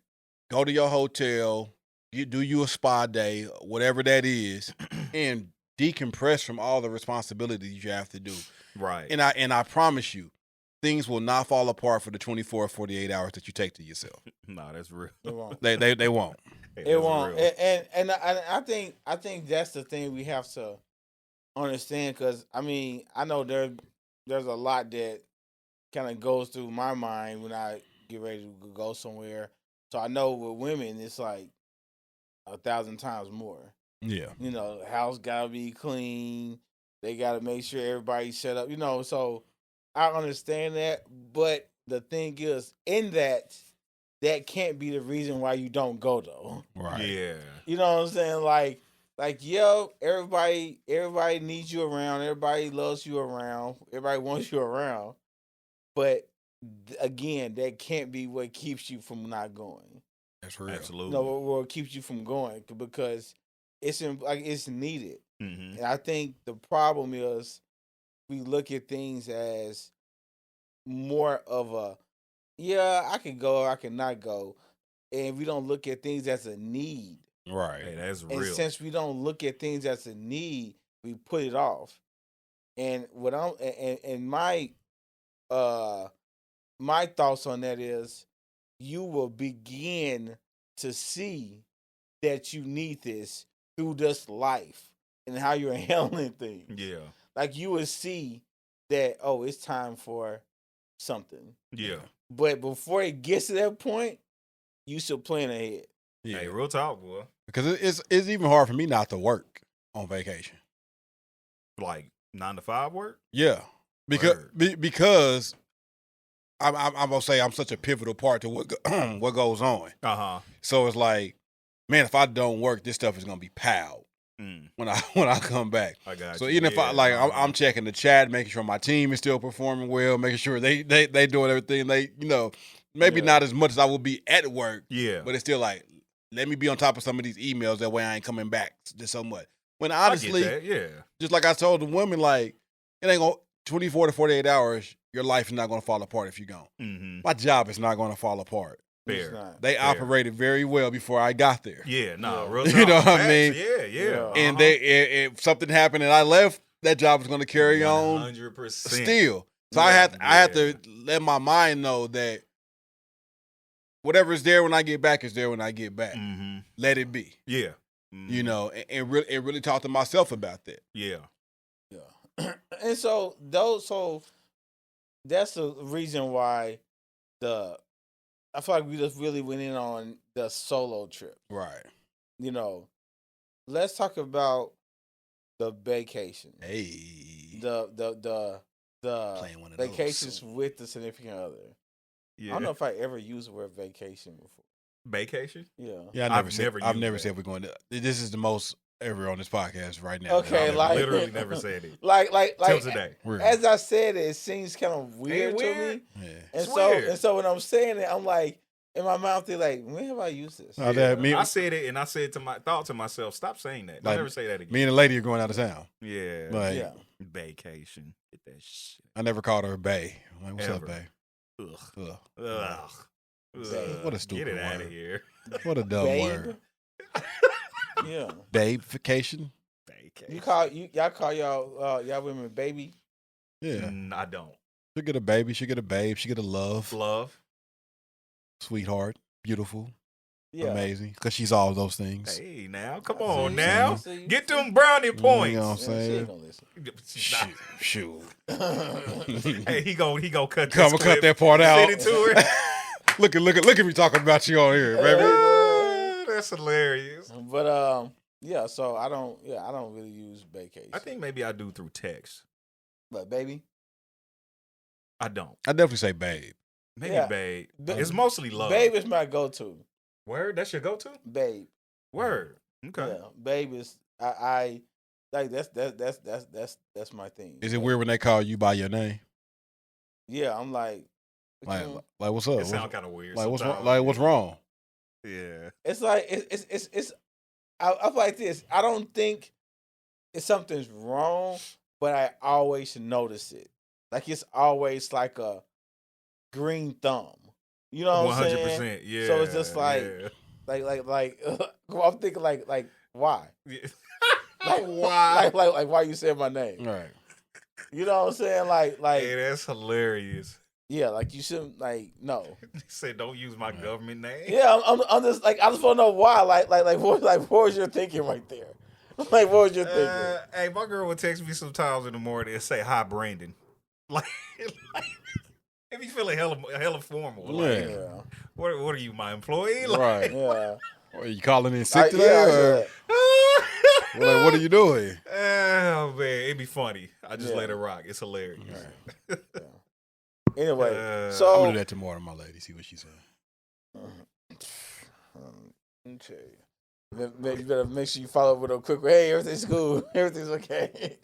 Go to your hotel, do you a spa day, whatever that is, and decompress from all the responsibilities you have to do. Right. And I promise you, things will not fall apart for the 24 or 48 hours that you take to yourself.
No, that's real.
It won't.
They won't.
It won't. And I think that's the thing we have to understand, because I mean, I know there's a lot that kind of goes through my mind when I get ready to go somewhere. So I know with women, it's like 1,000 times more. Yeah. You know, the house gotta be clean. They gotta make sure everybody's set up. You know, so I understand that. But the thing is, in that can't be the reason why you don't go though. Right. Yeah. You know what I'm saying? Like, everybody needs you around. Everybody loves you around. Everybody wants you around. But again, that can't be what keeps you from not going. That's real. Absolutely. No, what keeps you from going, because it's needed. Mm-hmm. And I think the problem is we look at things as more of a, I can go or I cannot go, and we don't look at things as a need. Right. Hey, that's real. And since we don't look at things as a need, we put it off. And my thoughts on that is, you will begin to see that you need this through this life and how you're handling things. Yeah. Like, you will see that, it's time for something. Yeah. But before it gets to that point, you should plan ahead.
Yeah. Hey, real talk, boy.
Because it's even hard for me not to work on vacation.
Like 9 to 5 work?
Yeah. Because I'm gonna say I'm such a pivotal part to what goes on. So it's like, man, if I don't work, this stuff is gonna be piled when I come back. I got so you. Even if I'm checking the chat, making sure my team is still performing well, making sure they doing everything. They maybe not as much as I would be at work. Yeah, but it's still like, let me be on top of some of these emails. That way I ain't coming back just so much. When honestly, just like I told the women, like, it ain't gonna 24 to 48 hours. Your life is not going to fall apart if you're gone. Mm-hmm. My job is not going to fall apart. Fair. They operated very well before I got there.
Yeah, real
you know what I mean?
Yeah.
And if something happened and I left, that job was going to carry on
100%.
Still. So I have to let my mind know that whatever is there when I get back is there when I get back. Mm-hmm. Let it be. Yeah. Mm-hmm. You know, and really talk to myself about that. Yeah.
Yeah. And so that's the reason why I feel like we just really went in on the solo trip. Right. You know, let's talk about the Baecation. Hey. The vacations with the significant other. Yeah. I don't know if I ever used the word vacation before.
Baecation?
Yeah.
Yeah, I've never said we're going to. This is the most ever on this podcast right now.
Okay,
literally never said it.
Like
till today.
As I said it seems kind of weird to me. Yeah. And so when I'm saying it, I'm like, in my mouth, they're like, when have I used this?
I said it, and I said thought to myself, stop saying that. Don't ever say that again.
Me and the lady are going out of town.
Yeah. Baecation. Get that shit.
I never called her Bae. I'm like, what's up, Bae?
Ugh.
What a stupid word.
Get it out of here.
What a dumb word.
Yeah.
Baecation.
Y'all call y'all women baby?
Yeah.
I don't.
She get a baby, she get a babe, she get a love.
Love.
Sweetheart. Beautiful. Yeah. Amazing. Because she's all those things.
Hey, now. Come on now. Get them brownie points.
You know what I'm saying?
Shoot. Hey, he go cut
this clip. Cut that part out.
Send it to her.
Look at me talking about you on here, baby.
That's hilarious.
But yeah. So I don't really use Baecation.
I think maybe I do through text.
But baby,
I don't.
I definitely say babe.
Maybe
Yeah.
babe. It's mostly love.
Babe is my go-to.
Word? That's your go-to?
Babe.
Word. Okay.
Yeah. Babe is I like that's my thing.
Is it weird when they call you by your name?
Yeah, I'm like
what's up?
It sounds kind of weird.
Like
sometimes.
what's wrong?
Yeah.
It's like it's I like this. I don't think it's something's wrong, but I always notice it. Like it's always like a green thumb. You know what I'm saying?
100%. Yeah.
So it's just like I'm thinking like why?
Yeah.
Like
why?
Like why you said my name?
Right.
You know what I'm saying? Like
Hey, that's hilarious.
yeah, like you shouldn't no.
He said, "Don't use my government name."
Yeah, I'm just like I just want to know why. Like what was your thinking right there? Like what was your thinking?
Hey, my girl would text me sometimes in the morning and say, "Hi, Brandon." Like if you feeling hella formal. Like,
Yeah.
what are you, my employee? Like,
Right.
Yeah.
Are you calling in sick today?
Yeah.
Like, what are you doing?
Oh man, it'd be funny. I just let it rock. It's hilarious.
Yeah. Anyway,
I'm
so
gonna do that tomorrow, my lady. See what she said.
Let me tell you. You better make sure you follow up with a quick. Hey, everything's cool. Everything's okay.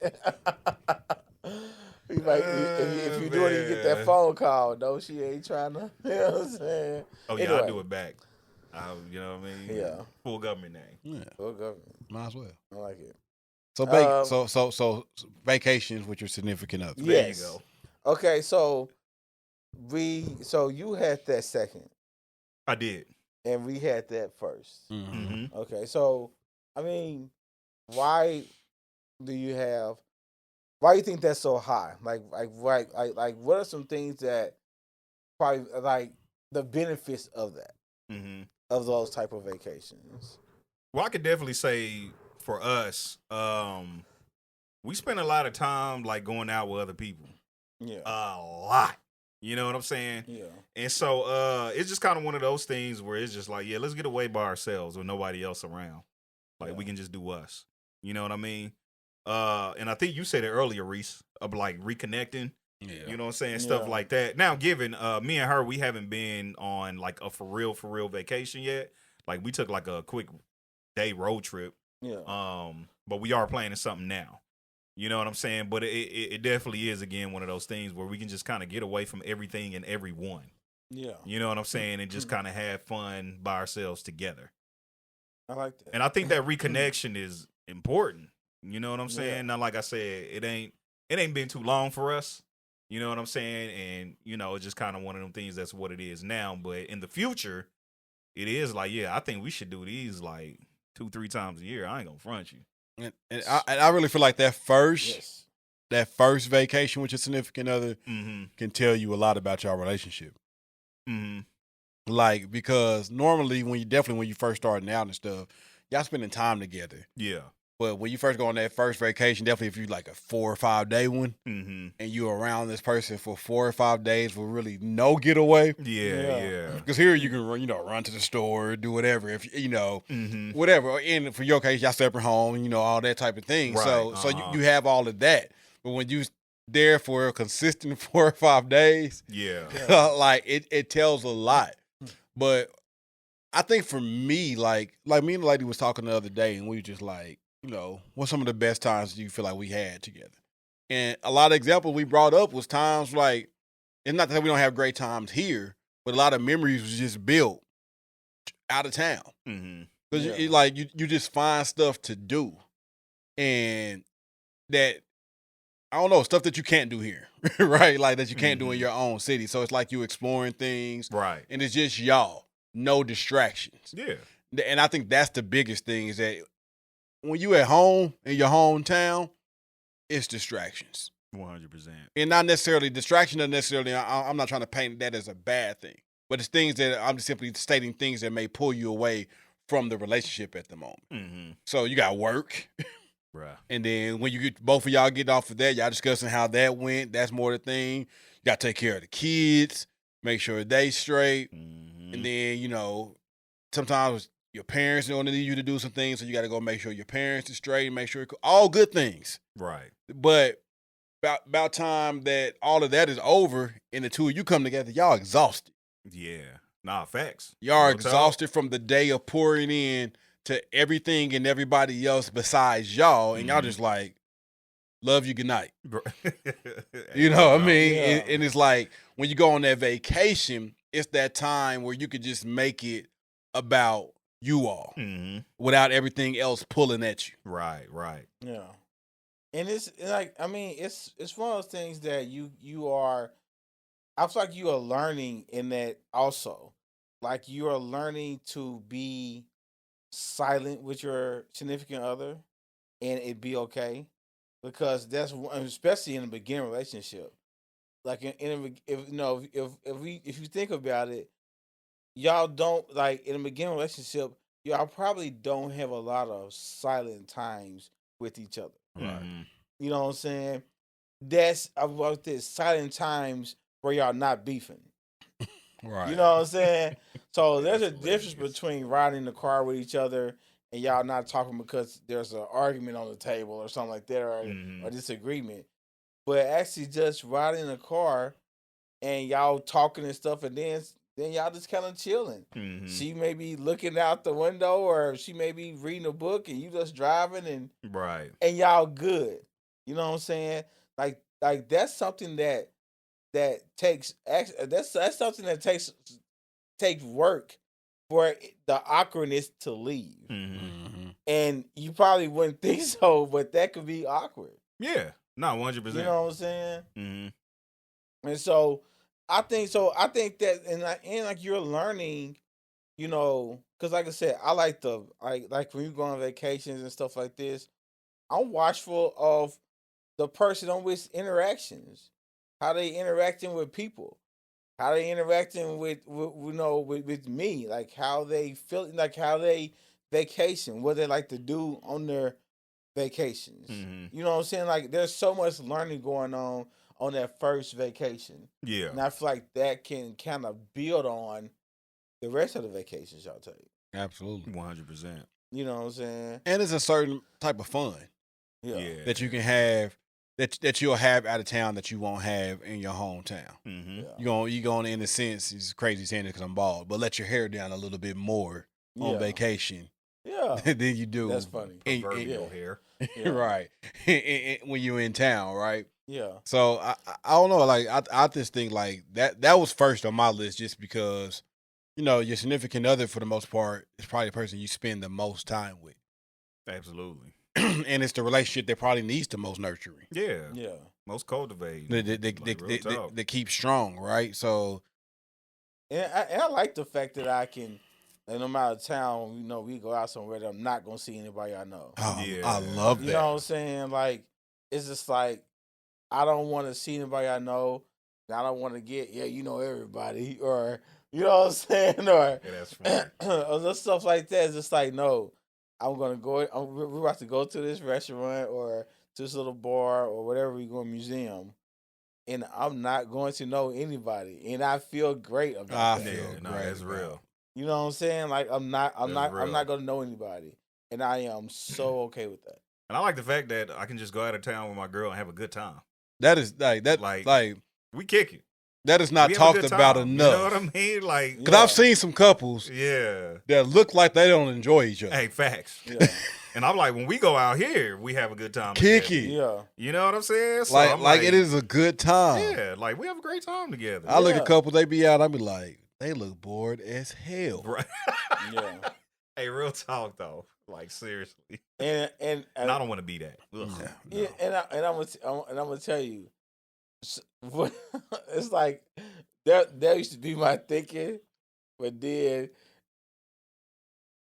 If you do it, you get that phone call. No, she ain't trying to. You know what I'm saying?
Oh yeah,
Anyway.
I'll do it back. You know what I mean?
Yeah.
Full government name.
Yeah,
Full government.
might as well.
I like it.
So so vacations with your significant other.
There
Yes.
you go.
Okay, so you had that second,
I did.
and we had that first.
Mm-hmm.
Mm-hmm.
Okay, so I mean, why do you think that's so high? Like what are some things that probably like the benefits of that,
Mm-hmm.
of those type of vacations?
Well, I could definitely say for us, we spend a lot of time like going out with other people.
Yeah.
A lot. You know what I'm saying?
Yeah.
And so it's just kind of one of those things where it's just like, yeah, let's get away by ourselves with nobody else around. Like we can just do us. You know what I mean? And I think you said it earlier, Rece, of like reconnecting.
Yeah.
You know what I'm saying? Stuff like that. Now, given me and her, we haven't been on like a for real vacation yet. Like we took like a quick day road trip.
Yeah.
But we are planning something now. You know what I'm saying? But it definitely is, again, one of those things where we can just kind of get away from everything and everyone.
Yeah.
You know what I'm saying? And just kind of have fun by ourselves together.
I like that.
And I think that reconnection is important. You know what I'm saying?
Yeah.
Now, like I said, it ain't been too long for us. You know what I'm saying? And, you know, it's just kind of one of them things that's what it is now. But in the future, it is like, yeah, I think we should do these like 2-3 times a year. I ain't going to front you.
And I really feel like that first vacation with your significant other can tell you a lot about your relationship.
Mm-hmm.
Like, because normally when you first starting out and stuff, y'all spending time together.
Yeah.
But when you first go on that first vacation, definitely if you like a 4 or 5 day one, and you're around this person for 4 or 5 days with really no getaway.
Yeah.
Because here you can run to the store, do whatever, if whatever. And for your case, y'all separate home, all that type of thing.
Right.
So you have all of that. But when you there for a consistent 4 or 5 days, like it tells a lot. But I think for me, like me and the lady was talking the other day, and we were just like, what's some of the best times you feel like we had together? And a lot of examples we brought up was times like, it's not that we don't have great times here, but a lot of memories was just built out of town. Because you just find stuff to do. And that, I don't know, stuff that you can't do here, right? Like that you can't do in your own city. So it's like you exploring things.
Right.
And it's just y'all. No distractions.
Yeah.
And I think that's the biggest thing is that when you at home in your hometown, it's distractions.
100%.
And not necessarily distraction, not necessarily. I'm not trying to paint that as a bad thing, but it's things that I'm just simply stating things that may pull you away from the relationship at the moment. So you got work,
right? And
then when you get both of y'all get off of that, y'all discussing how that went. That's more the thing. You got to take care of the kids, make sure they straight, and then sometimes your parents don't need you to do some things, so you got to go make sure your parents are straight, make sure all good things.
Right.
But about time that all of that is over and the two of you come together, y'all exhausted.
Yeah. Nah, facts.
Y'all are
Real talk.
exhausted from the day of pouring in to everything and everybody else besides y'all, and y'all just like, love you, good night. You know what I mean?
Yeah.
And it's like when you go on that vacation, it's that time where you could just make it about you all without everything else pulling at you.
Right.
Yeah. And it's like, I mean, it's one of those things that you are, I feel like you are learning in that also. Like you are learning to be silent with your significant other and it be okay. Because that's especially in a beginning relationship. Like if you know if you think about it, y'all don't like in a beginning relationship, y'all probably don't have a lot of silent times with each other.
Right.
You know what I'm saying? That's about this silent times where y'all not beefing.
Right.
You know what I'm saying? So there's a
That's
difference
hilarious.
between riding in the car with each other and y'all not talking because there's an argument on the table or something like that or disagreement. But actually just riding in the car and y'all talking and stuff and then y'all just kind of chilling. She may be looking out the window or she may be reading a book and you just driving and y'all good. You know what I'm saying? Like that's something that takes that's something that takes work for the awkwardness to leave. And you probably wouldn't think so, but that could be awkward.
Yeah. No, 100%.
You know what I'm saying? And so I think that and like you're learning, you know, because like I said, I like when you go on vacations and stuff like this, I'm watchful of the person on which interactions, how they interacting with people, how they interacting with you know with me, like how they feel, like how they vacation, what they like to do on their vacations. You know what I'm saying? Like there's so much learning going on that first vacation.
Yeah.
And I feel like that can kind of build on the rest of the vacations y'all take.
Absolutely.
100%.
You know what I'm saying?
And it's a certain type of fun
Yeah.
that you can have that you'll have out of town that you won't have in your hometown.
Yeah.
You going in a sense, it's crazy saying it because I'm bald, but let your hair down a little bit more on vacation.
Yeah.
Than you do.
That's funny.
Proverbial hair.
Yeah.
Right. When you're in town, right?
Yeah.
So I don't know. Like I just think like that was first on my list just because, you know, your significant other for the most part is probably the person you spend the most time with.
Absolutely.
And it's the relationship that probably needs the most nurturing.
Yeah.
Yeah.
Most cultivating.
They keep strong, right? So
And I like the fact that I can, like, no matter town, you know, we go out somewhere that I'm not gonna see anybody I know.
Yeah.
I love that.
You know what I'm saying? Like it's just like I don't want to see anybody I know. I don't want to get you know everybody or you know what I'm saying or
that's funny.
or stuff like that. It's just like no, I'm gonna go. We're about to go to this restaurant or to this little bar or whatever we go museum, and I'm not going to know anybody, and I feel great about that.
No, that's real.
You know what I'm saying? Like I'm not gonna know anybody, and I am so okay with that.
And I like the fact that I can just go out of town with my girl and have a good time.
That is like
we kick it.
That is not talked about enough.
You know what I mean? Like,
because I've seen some couples,
that
look like they don't enjoy each other.
Hey, facts. Yeah. And I'm like, when we go out here, we have a good time.
Kick it.
Yeah.
You know what I'm saying? So
like it is a good time.
Yeah, like we have a great time together.
I look at couples, they be out, I be like, they look bored as hell.
Right.
Yeah.
Hey, real talk though. Like seriously.
And
I don't want to be that.
Yeah, and I'm gonna tell you, it's like that used to be my thinking, but then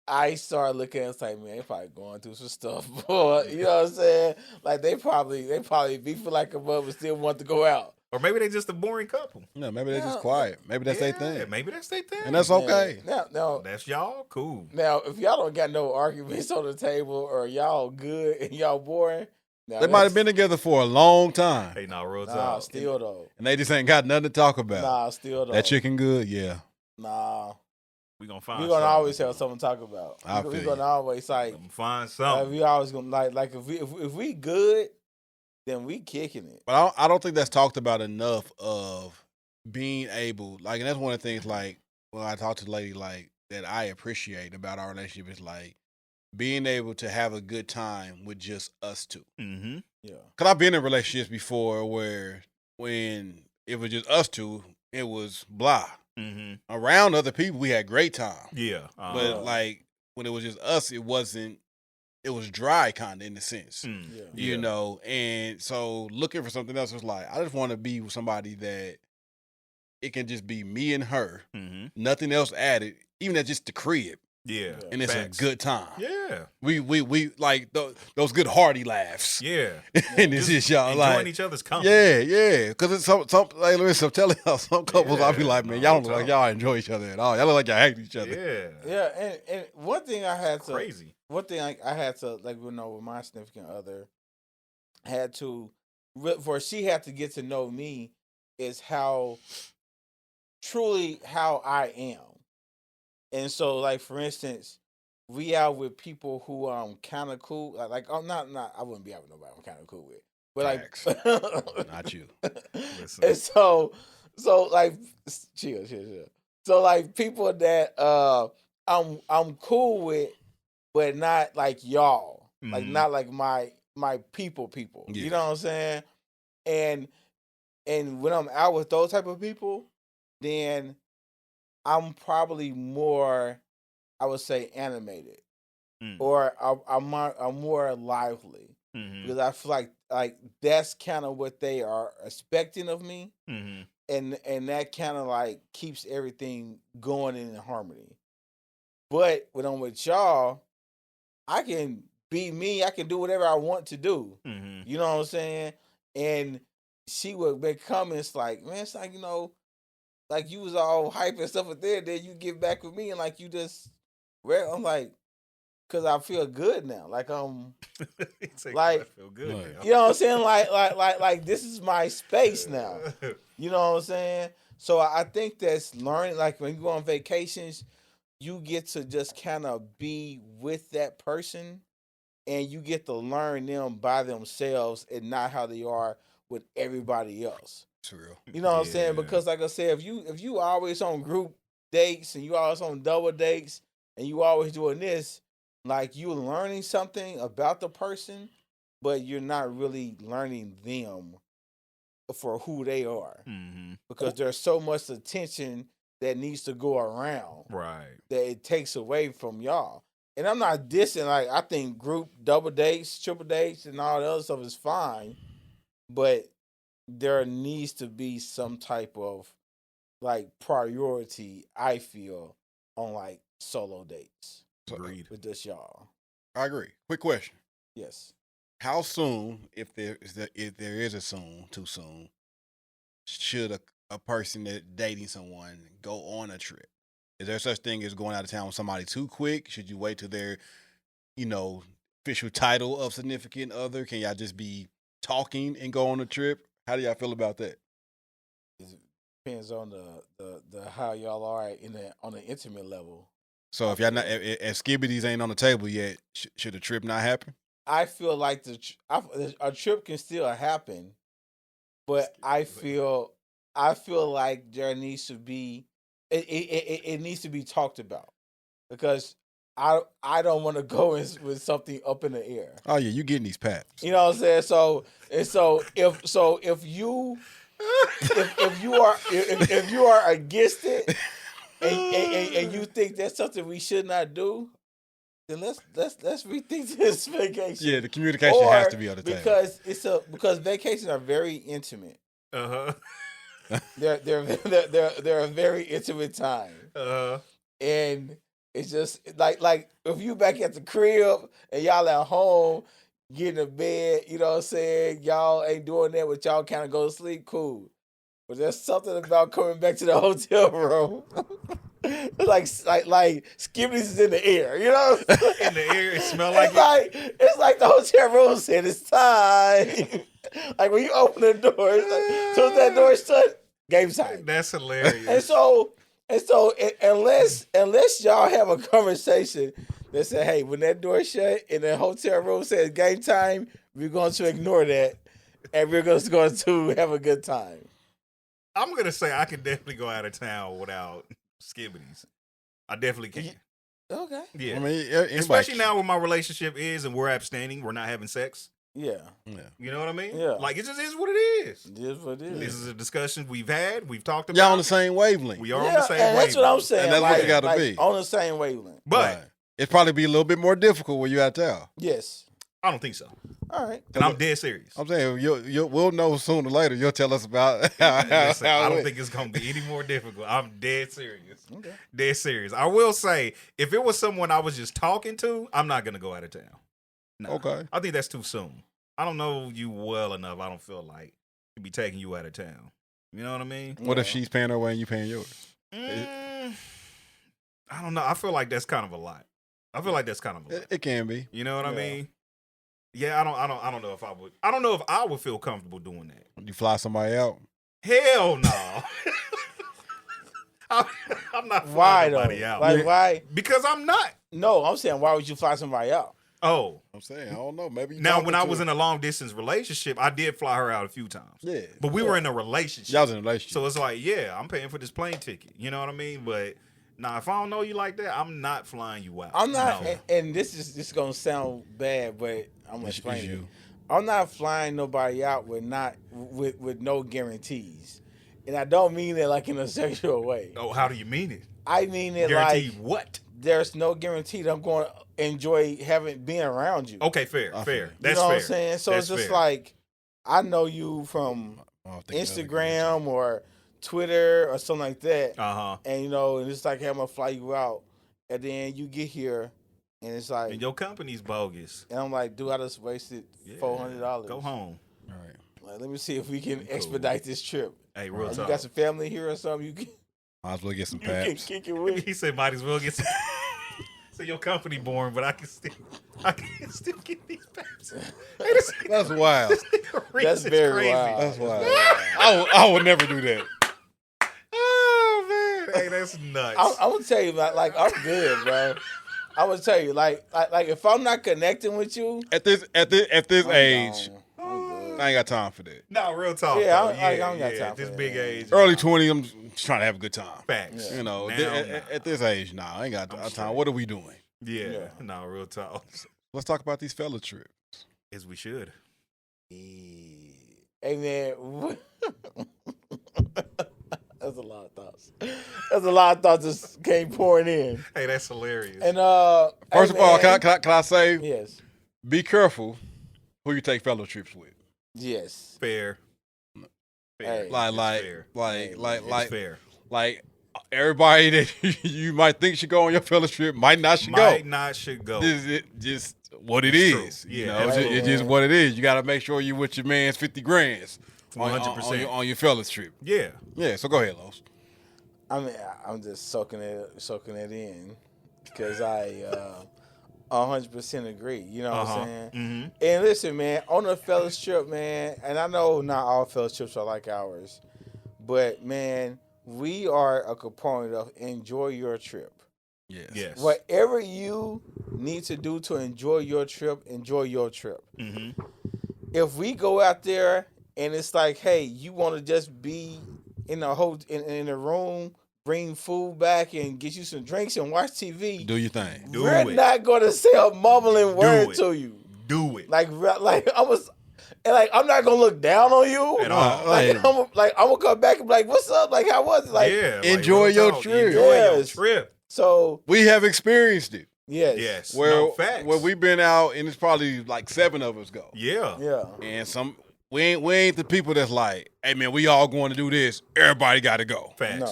I started looking at it, it's like, man, they probably going through some stuff, boy. You know what I'm saying? Like they probably beefing like a mother, but still want to go out.
Or maybe they just a boring couple.
No, maybe they're just quiet. Maybe that's their thing.
Maybe that's their thing.
And that's okay.
Now
that's y'all cool.
Now, if y'all don't got no arguments on the table or y'all good and y'all boring,
they might have been together for a long time.
Hey, real talk.
Nah, still though.
And they just ain't got nothing to talk about.
Nah, still though.
That chicken good? Yeah.
Nah.
find.
We're gonna always have something to talk about. We're gonna always
find something.
We always gonna like if we good, then we kicking it.
But I don't think that's talked about enough of being able, like, and that's one of the things, like, when I talk to the lady, like, that I appreciate about our relationship is, like, being able to have a good time with just us two.
Mm-hmm.
Yeah.
Because I've been in relationships before where when it was just us two, it was blah.
Mm-hmm.
Around other people, we had great time.
Yeah.
But, like, when it was just us, it wasn't, it was dry kind of in a sense. You know? And so looking for something else was like, I just want to be with somebody that it can just be me and her, nothing else added, even at just the crib.
Yeah.
And it's a good time.
Yeah.
We like those good hearty laughs.
Yeah.
And it's just y'all
enjoying
like
each other's company.
Yeah. Because it's some like listen, I'm telling y'all, some couples I'll be like, man, y'all don't look like y'all enjoy each other at all. Y'all look like y'all hate each other.
Yeah. And one thing I had to
crazy.
One thing I had to like with my significant other had to for she had to get to know me is how truly how I am. And so, like, for instance, we out with people who kind of cool. Like I'm not. I wouldn't be out with nobody I'm kind of cool with. But like,
not you.
Listen. And so like, chill. So like, people that I'm cool with, but not like y'all. Like not like my people. Yeah. You know what I'm saying? And when I'm out with those type of people, then I'm probably more, I would say, animated, or I'm more lively because I feel like that's kind of what they are expecting of me, and that kind of like keeps everything going in harmony. But when I'm with y'all, I can be me. I can do whatever I want to do. You know what I'm saying? And she would make comments like, "Man, it's like, you know." Like, you was all hype and stuff there, then you get back with me and like you just, I'm like, cause I feel good now. Like like
I feel good now.
You know what I'm saying? Like this is my space now. You know what I'm saying? So I think that's learning. Like when you go on vacations, you get to just kind of be with that person, and you get to learn them by themselves and not how they are with everybody else.
It's real.
You know what I'm saying? Because like I said, if you always on group dates and you always on double dates and you always doing this, like you're learning something about the person, but you're not really learning them for who they are. Because there's so much attention that needs to go around.
Right.
That it takes away from y'all. And I'm not dissing, like I think group double dates, triple dates, and all the other stuff is fine. But there needs to be some type of like priority, I feel, on like solo dates.
Agreed.
With this y'all.
I agree. Quick question.
Yes.
How soon, if there is a soon, too soon, should a person that dating someone go on a trip? Is there such thing as going out of town with somebody too quick? Should you wait till their, official title of significant other? Can y'all just be talking and go on a trip? How do y'all feel about that?
It depends on the how y'all are on the intimate level.
So if y'all not, if skibbities ain't on the table yet, should a trip not happen?
I feel like a trip can still happen, but I feel like there needs to be it needs to be talked about, because I don't want to go with something up in the air.
Oh yeah, you getting these paps.
You know what I'm saying? So if you are against it and you think that's something we should not do, then let's rethink this vacation.
Yeah, the communication has to be on the table
because vacations are very intimate. They're a very intimate time. And it's just like if you back at the crib and y'all at home getting to bed, you know what I'm saying? Y'all ain't doing that, but y'all kind of go to sleep, cool. But there's something about coming back to the hotel room. like skibbities is in the air, you know?
In the air, it smell like
it's like the hotel room said it's time. Like when you open the door, it's like, so that door shut, game time.
That's hilarious.
And so And so unless y'all have a conversation that say, hey, when that door shut and the hotel room says game time, we're going to ignore that and we're going to have a good time.
I'm going to say I can definitely go out of town without skibbities. I definitely can.
Okay.
Yeah.
I mean,
especially now when my relationship is and we're abstaining, we're not having sex.
Yeah.
You know what I mean?
Yeah.
Like, it just is what it is.
It is what it is.
This is a discussion we've had. We've talked about.
Y'all on the same wavelength.
We are on the same
and
wavelength.
that's what I'm saying.
And that's what it gotta be.
On the same wavelength.
But
it'd probably be a little bit more difficult when you're out of town.
Yes.
I don't think so.
All right.
And I'm dead serious.
I'm saying we'll know sooner or later. You'll tell us about
Listen,
how
I
it
don't
went.
think it's going to be any more difficult. I'm dead serious.
Okay.
Dead serious. I will say, if it was someone I was just talking to, I'm not going to go out of town. No.
Okay.
I think that's too soon. I don't know you well enough. I don't feel like to be taking you out of town. You know what I mean?
What if she's paying her way and you paying yours?
I don't know. I feel like that's kind of a lot.
It can be.
You know what I mean? Yeah, I don't know if I would. I don't know if I would feel comfortable doing that.
You fly somebody out.
Hell no. I'm not
Why
flying
though?
nobody out.
Like why?
Because I'm not.
No, I'm saying why would you fly somebody out?
Oh.
I'm saying, I don't know. Maybe you
Now,
talking
when I
to
was
her.
in a long distance relationship, I did fly her out a few times.
Yeah.
But we were in a relationship.
Y'all was in a relationship.
So it's like, yeah, I'm paying for this plane ticket. You know what I mean? But nah, if I don't know you like that, I'm not flying you out.
I'm not,
No.
and this is gonna sound bad, but I'm gonna
It's
explain it.
you.
I'm not flying nobody out with no guarantees, and I don't mean it like in a sexual way.
Oh, how do you mean it?
I mean it
Guaranteed
like
what?
there's no guarantee that I'm going to enjoy being around you.
Okay, fair.
I
Fair.
feel
That's
you know
fair.
what I'm saying? So
That's
it's just
fair.
like I know you from Instagram or Twitter or something like that,
Uh-huh.
and and it's like, hey, I'm gonna fly you out, and then you get here, and it's like,
And your company's bogus.
and I'm like, dude, I just wasted $400.
Go home.
All right.
Like, let me see if we can
Cool.
expedite this trip.
Hey, real
You
talk.
got some family here or something? You can,
Might as well get some
you can
paps.
kick it with.
He said, might as well get some. So your company boring, but I can still get these paps. Hey,
That's wild.
That's very
crazy.
wild.
That's wild. I would never do that.
Oh man, hey, that's nuts.
I'm gonna tell you, like I'm good, bro. I'm gonna tell you, like if I'm not connecting with you,
At this
I'm
age,
gone. I'm good.
I ain't got time for that.
No, real talk.
Yeah,
though.
I don't got time for
This
that.
big age.
Early 20s, I'm just trying to have a good time.
Facts.
You know,
Now,
at this age, nah, I ain't got
I'm
time.
straight.
What are we doing?
Yeah. No, real talk.
Let's talk about these fella trips.
As we should.
Hey man, that's a lot of thoughts. That's a lot of thoughts just came pouring in.
Hey, that's hilarious.
And
First
hey,
of all,
man.
can I say,
Yes,
be careful who you take fella trips with.
yes.
fair.
Hey.
It's fair.
Like everybody that you might think should go on your fella trip might not should
Might
go.
not should go.
This is just what it
It's
is.
true.
You
Yeah,
know,
absolutely.
it's just what it is. You got to make sure you with your man's 50 grands
100%.
on your fellas trip.
Yeah.
Yeah, so go ahead, Los.
I mean, I'm just soaking it in because I 100% agree. You know what I'm saying?
Mm-hmm.
And listen, man, on a fellas trip, man, and I know not all fellas trips are like ours, but man, we are a component of enjoy your trip.
Yes.
Whatever you need to do to enjoy your trip, enjoy your trip.
Mm-hmm.
If we go out there and it's like, hey, you want to just be in a in a room, bring food back and get you some drinks and watch TV,
Do your thing.
Do
we're
it.
not going to say a mumbling word
it.
to you.
Do it.
Like I'm not gonna look down on you
At all.
Like, I'm gonna come back and be like, "What's up? Like, how was it?" Like,
yeah. like,
enjoy
real
your
talk.
trip.
Enjoy your
Yes.
trip.
So
We have experienced it.
yes,
Yes.
Where
No, facts.
where we've been out and it's probably like 7 of us go.
Yeah.
yeah,
And we ain't the people that's like, hey man, we all going to do this. Everybody got to go.
Facts.
no,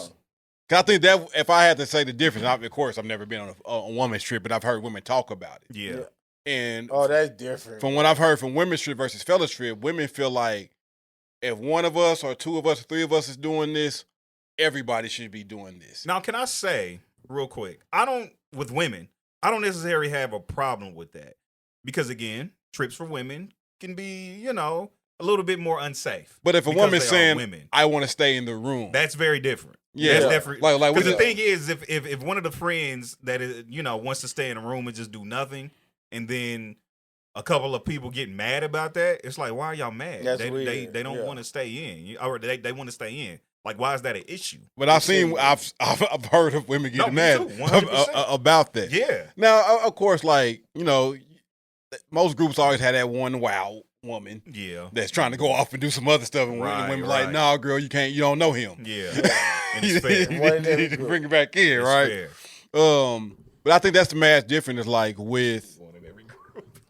'Cause I think that if I had to say the difference, of course I've never been on a woman's trip, but I've heard women talk about it.
Yeah.
And
oh, that's different.
from what I've heard from women's trip versus fellas trip, women feel like if one of us or 2 of us or 3 of us is doing this, everybody should be doing this.
Now, can I say real quick? With women, I don't necessarily have a problem with that because again, trips for women can be, a a little bit more unsafe.
But if a
because
woman's
they are
saying,
women,
I want to stay in the room.
that's very different.
Yeah.
That's different.
Like
Because the thing is, if one of the friends that is, wants to stay in a room and just do nothing, and then a couple of people get mad about that, it's like, why are y'all mad?
That's
they
weird.
they don't want to stay in, or they want to stay in. Like, why is that an issue?
But I've heard of women getting mad
too, 100%.
about that.
Yeah.
Now, of course, like, most groups always had that one wild woman that's trying to go off and do some other stuff, and women like, nah, girl, you don't know him.
Yeah. And it's fair.
You need to bring it back in,
It's
right?
fair.
But I think that's the mass difference is like with.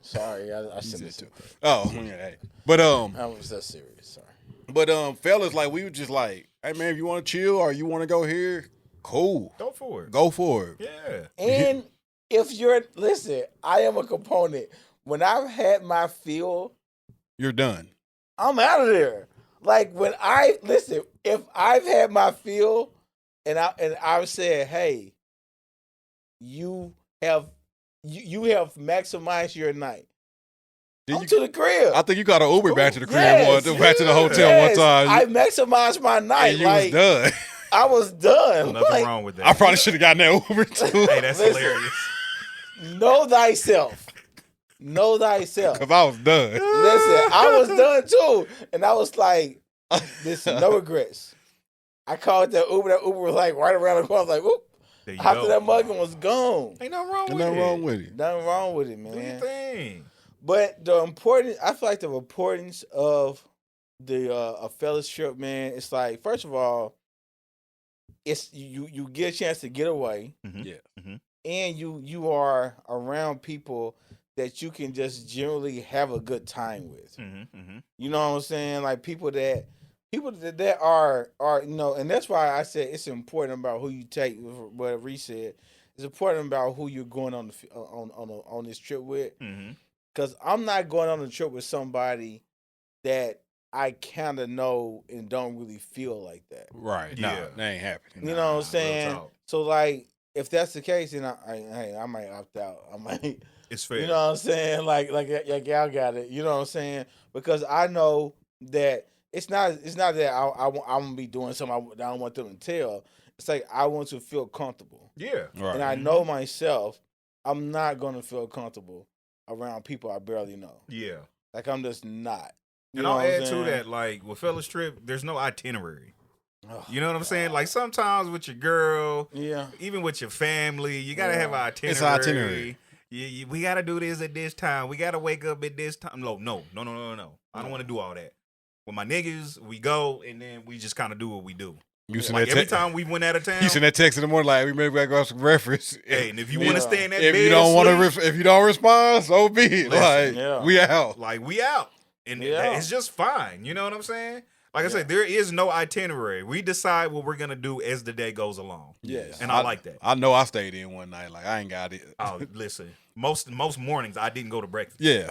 Sorry, I shouldn't have said that.
Oh, yeah. But
I was that serious. Sorry.
But fellas, like, we were just like, hey man, if you want to chill or you want to go here, cool.
Go for it.
Go for it.
Yeah.
And listen, I am a component. When I've had my fill,
You're done.
I'm out of there. Like if I've had my fill, and I've said, hey, you have maximized your night. I'm to the crib.
I think you got an Uber back to the crib back to the hotel
yes.
one time.
I maximized my night.
And you was done.
I was done.
Nothing wrong with that.
I probably should have gotten that Uber too.
Hey, that's hilarious.
Know thyself. Know thyself.
Because I was done.
Listen, I was done too. And I was like, listen, no regrets. I called that Uber. That Uber was like right around the corner. I was like, whoop. After that mugging was gone.
Ain't nothing wrong with it.
Nothing wrong with it, man.
Do your thing.
But I feel like the importance of a fellowship, man, it's like, first of all, it's you get a chance to get away.
Mm-hmm.
Yeah.
Mm-hmm.
And you are around people that you can just generally have a good time with.
Mm-hmm. Mm-hmm.
You know what I'm saying? Like people that are and that's why I said it's important about who you take. What Rece said, it's important about who you're going on this trip with.
Mm-hmm.
Because I'm not going on a trip with somebody that I kind of know and don't really feel like that.
Right.
Yeah.
No, that ain't happening.
You know what I'm saying? So like, if that's the case, then I might opt out. I might.
It's fair.
You know what I'm saying? Like y'all got it. You know what I'm saying? Because I know that it's not that I'm gonna be doing something I don't want them to tell. It's like I want to feel comfortable.
Yeah.
Right.
And I know myself, I'm not gonna feel comfortable around people I barely know.
Yeah.
Like I'm just not.
And I'll add to that, like with fellas trip, there's no itinerary.
Oh,
you know what I'm saying? Like sometimes with your girl, even with your family, you gotta have an itinerary.
It's an itinerary.
We gotta do this at this time. We gotta wake up at this time. No. I don't want to do all that. With my niggas, we go and then we just kind of do what we do. Like every time we went out of town,
you send that text in the morning like, we maybe gotta go have some breakfast.
Hey, and if you want to stay in that
if
bed,
you don't want to, if you don't respond, so be it. Like we out.
Like we out, and it's just fine. You know what I'm saying? Like I said, there is no itinerary. We decide what we're gonna do as the day goes along.
Yes,
and I like that.
I know I stayed in one night. Like I ain't got it.
Oh, listen. Most mornings I didn't go to breakfast.
Yeah,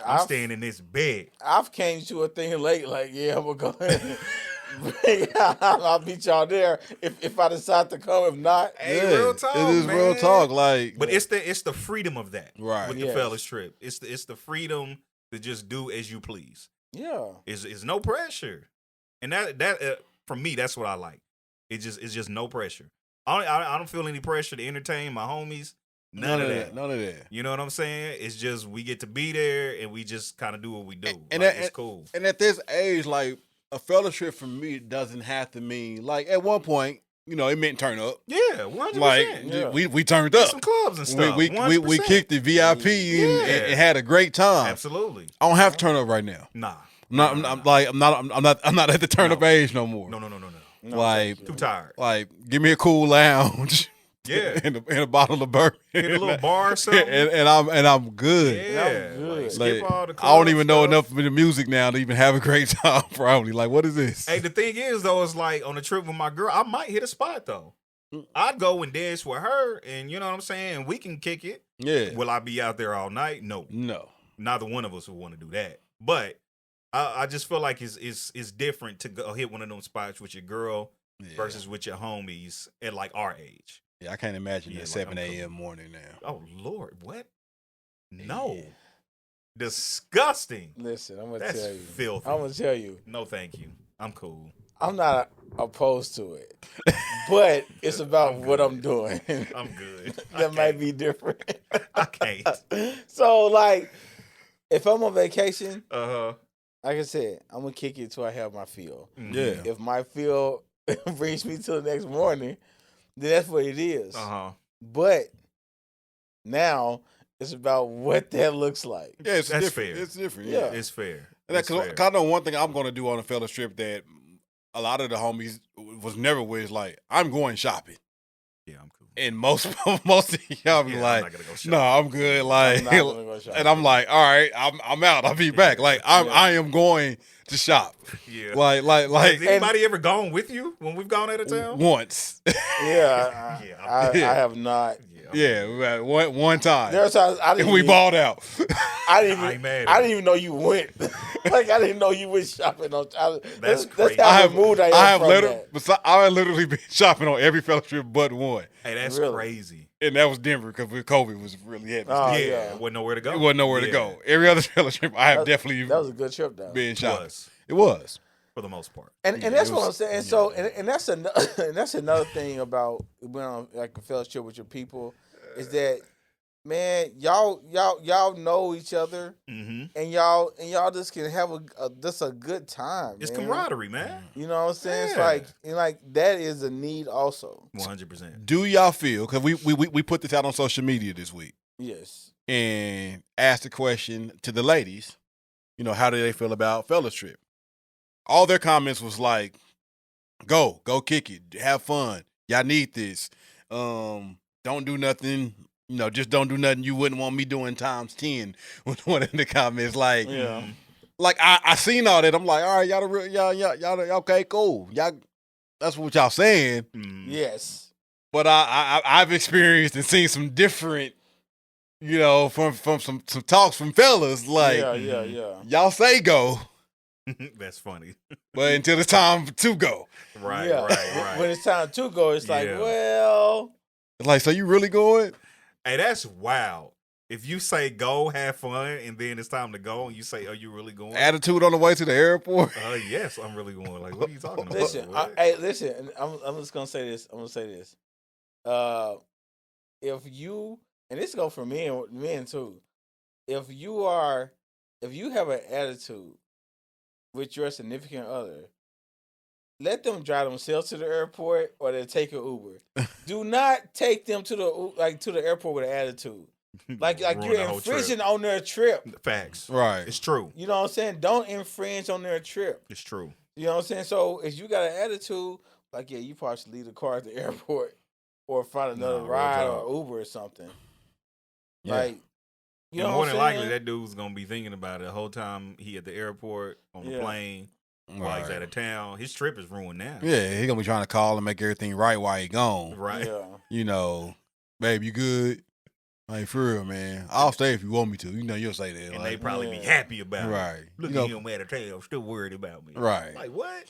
I'm staying in this bed.
I've came to a thing late. Like I'm gonna go ahead. I'll meet y'all there if I decide to come. If not,
hey, real talk,
it is
man.
real talk. Like,
but it's the freedom of that,
right?
With the fellas trip, it's the freedom to just do as you please.
Yeah,
it's no pressure, and that for me, that's what I like. It's just no pressure. I don't feel any pressure to entertain my homies. None of that.
None of that.
You know what I'm saying? It's just we get to be there and we just kind of do what we do.
And
it's cool.
And at this age, like a fellowship for me doesn't have to mean like at one point, it meant turn up.
Yeah, 100%.
Like we turned up.
Some clubs and stuff.
We kicked the VIP and had a great time.
Absolutely.
I don't have to turn up right now.
Nah.
I'm not at the turn up age no more.
No.
Like
too tired.
Like give me a cool lounge.
Yeah.
and a bottle of bourbon.
Hit a little bar or something.
and I'm good.
Yeah.
I'm good.
Skip all the
I don't even know
stuff.
enough of the music now to even have a great time, probably. Like, what is this?
Hey, the thing is, though, it's like on a trip with my girl, I might hit a spot, though. I'd go and dance with her, and you know what I'm saying? We can kick it.
Yeah.
Will I be out there all night? No. Neither one of us would want to do that. But I just feel like it's different to go hit one of them spots with your girl versus with your homies at like our age.
Yeah, I can't imagine at 7 a.m. morning now.
Oh, Lord, what? No. disgusting.
Listen, I'm gonna
That's
tell you.
filthy.
I'm gonna tell you.
No, thank you. I'm cool.
I'm not opposed to it, but it's about what I'm doing.
I'm good.
That might be different.
I can't.
So, like, if I'm on vacation,
Uh-huh.
like I said, I'm gonna kick it till I have my feel.
Yeah.
If my feel brings me till the next morning, then that's what it is.
Uh-huh.
But now it's about what that looks like.
Yeah, it's
That's
different.
fair.
It's different.
Yeah.
Yeah.
It's fair.
Because I know one thing I'm going to do on a fellowship trip that a lot of the homies was never with is like, I'm going shopping.
Yeah, I'm cool.
And most of y'all be
I'm
like,
not gonna go shopping.
no, I'm good. Like,
I'm not gonna go shopping.
and I'm like, all right, I'm out. I'll be back. Like, I am going to shop.
Yeah.
Like.
Has anybody ever gone with you when we've gone out of town?
Once.
Yeah, I have not.
Yeah, one time.
There are times I
And
didn't.
we
even,
balled out.
I didn't
I
even.
ain't mad at
I
you.
didn't even know you went. Like I didn't know you went shopping on.
That's
That's
crazy.
how mood I am.
I have
from that.
I literally been shopping on every fellowship but one.
Hey, that's
Really?
crazy.
And that was Denver because COVID was really heavy.
Oh,
yeah,
yeah.
wasn't nowhere to go.
It wasn't nowhere to go. Every other fellowship, I have definitely
That was a good trip though.
been shopping.
Was,
It was.
for the most part.
And
Yeah,
that's
it
what
was-
I'm saying. And so and that's another and that's another thing about being on like a fellowship with your people is that man, y'all know each other
Mm-hmm.
and y'all just can have a good time.
It's
man.
camaraderie, man.
You know what I'm saying? It's
Yeah.
like and like that is a need also.
100%.
Do y'all feel, because we put this out on social media this week
Yes.
and asked the question to the ladies, you know, how do they feel about fellas trip? All their comments was like, go kick it, have fun. Y'all need this. Don't do nothing, you know, just don't do nothing you wouldn't want me doing times 10 with one of the comments. Like,
Yeah.
like I seen all that. I'm like, all right, y'all okay, cool. Y'all, that's what y'all saying.
Mm.
Yes.
But I've experienced and seen some different, you know, from some talks from fellas. Like,
yeah.
y'all say go,
That's funny.
but until it's time to go.
Right,
Yeah.
right.
When it's time to go, it's like,
Yeah.
well,
It's like, so you really going?
Hey, that's wild. If you say go, have fun, and then it's time to go, and you say, are you really going?
Attitude on the way to the airport.
Yes, I'm really going. Like, what are you talking about?
listen,
What?
listen. I'm just gonna say this. I'm gonna say this. If you and this goes for men too. If you have an attitude with your significant other, let them drive themselves to the airport or they take an Uber. Do not take them to the airport with an attitude. Like
Ruin
you're
the whole trip.
infringing on their trip.
Facts.
Right.
It's true.
You know what I'm saying? Don't infringe on their trip.
It's true.
You know what I'm saying? So if you got an attitude, like yeah, you probably should leave the car at the airport or find another
Nah, real
ride
talk.
or Uber or something.
Yeah.
Like you know
And more
what
than
I'm
likely,
saying?
that dude's gonna be thinking about it the whole time he at the airport, on the
Yeah.
plane, while he's out of town. His trip is ruined now.
Yeah, he gonna be trying to call and make everything right while he gone.
Right.
Yeah.
You know, babe, you good? Like, for real, man. I'll stay if you want me to. You know, you'll say that.
And
like,
they probably be
Yeah.
happy about it.
right.
Look
You know,
at him out of town, still worried about me.
Right.
Like what?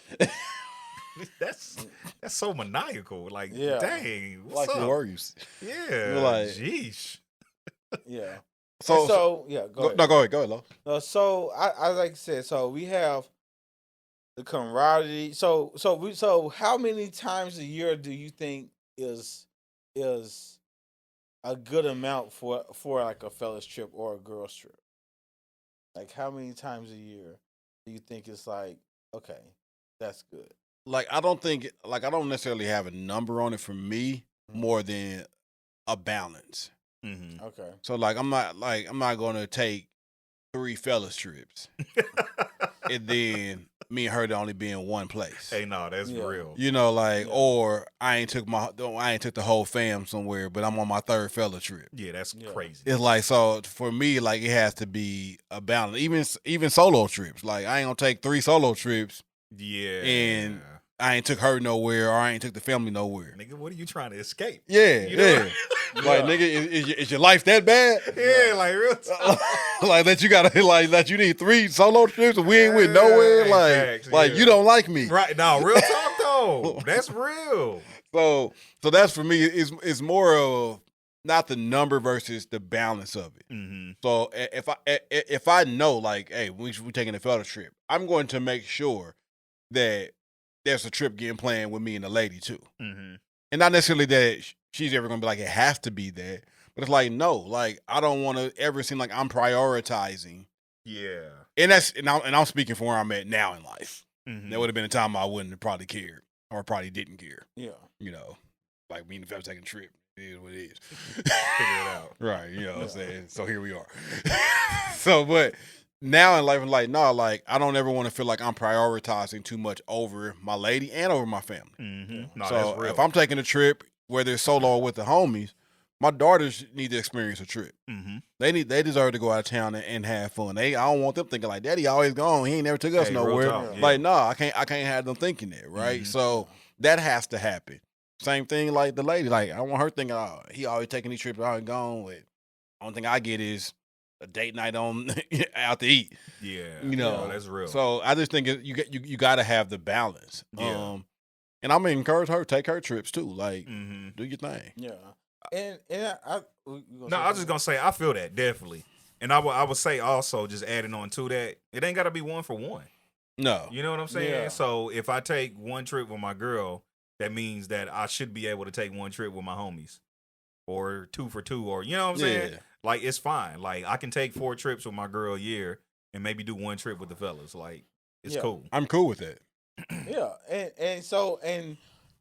that's so maniacal. Like,
Yeah.
dang, what's
like
up?
you worries.
Yeah.
You're like-
Jeesh.
Yeah.
So
Yeah,
go ahead, Lo.
so I like I said, so we have the camaraderie. So how many times a year do you think is a good amount for like a fellas trip or a girls trip? Like how many times a year do you think it's like, okay, that's good?
Like, I don't necessarily have a number on it for me more than a balance.
Mm-hmm.
Okay.
So like I'm not gonna take 3 fellas trips and then me and her to only be in one place.
Hey, no, that's
Yeah.
real.
You know, like,
Yeah.
or I ain't took the whole fam somewhere, but I'm on my 3rd fella trip.
Yeah, that's
Yeah.
crazy.
It's like, so for me, like, it has to be a balance. Even solo trips. Like, I ain't gonna take 3 solo trips.
Yeah.
And I ain't took her nowhere, or I ain't took the family nowhere.
Nigga, what are you trying to escape?
Yeah,
You know?
yeah. Like, nigga, is your life that bad?
Yeah, like real talk.
Like that you gotta like that you need 3 solo trips and we ain't with nowhere.
Yeah,
Like,
facts,
like
yeah.
you don't like me.
Right. No, real talk though. That's real.
So that's for me. It's more of not the number versus the balance of it.
Mm-hmm.
So if I know, like, hey, we taking a fellow trip, I'm going to make sure that there's a trip getting planned with me and the lady too.
Mm-hmm.
And not necessarily that she's ever going to be like, it has to be that. But it's like, no, like, I don't want to ever seem like I'm prioritizing.
Yeah.
And I'm speaking from where I'm at now in life.
Mm-hmm.
There would have been a time I wouldn't have probably cared or probably didn't care.
Yeah.
You know, like me and the family taking a trip. It is what it is.
Figure it out.
Right. You know what I'm saying? So here we are. So, but now in life, I'm like, no, like, I don't ever want to feel like I'm prioritizing too much over my lady and over my family.
Mm-hmm. No,
So
that's real.
if I'm taking a trip, whether it's solo or with the homies, my daughters need to experience a trip.
Mm-hmm.
They deserve to go out of town and have fun. I don't want them thinking like, Daddy always gone. He ain't never took us nowhere. Like, no, I can't have them thinking that, right?
Mm-hmm.
So that has to happen. Same thing like the lady. Like, I don't want her thinking, oh, he always taking these trips out and gone. With only thing I get is a date night on out to eat.
Yeah,
you know,
that's real.
So I just think you got to have the balance.
Yeah.
And I'm gonna encourage her, take her trips too. Like,
Mm-hmm.
do your thing.
Yeah. And I
was just gonna say I feel that definitely, and I would say also just adding on to that, it ain't got to be one for one.
No,
You know what I'm saying?
Yeah.
So if I take one trip with my girl, that means that I should be able to take one trip with my homies, or 2 for 2, or you know what I'm saying?
Yeah.
Like, it's fine. Like, I can take 4 trips with my girl a year and maybe do 1 trip with the fellas. Like, it's cool.
I'm cool with that.
Yeah, and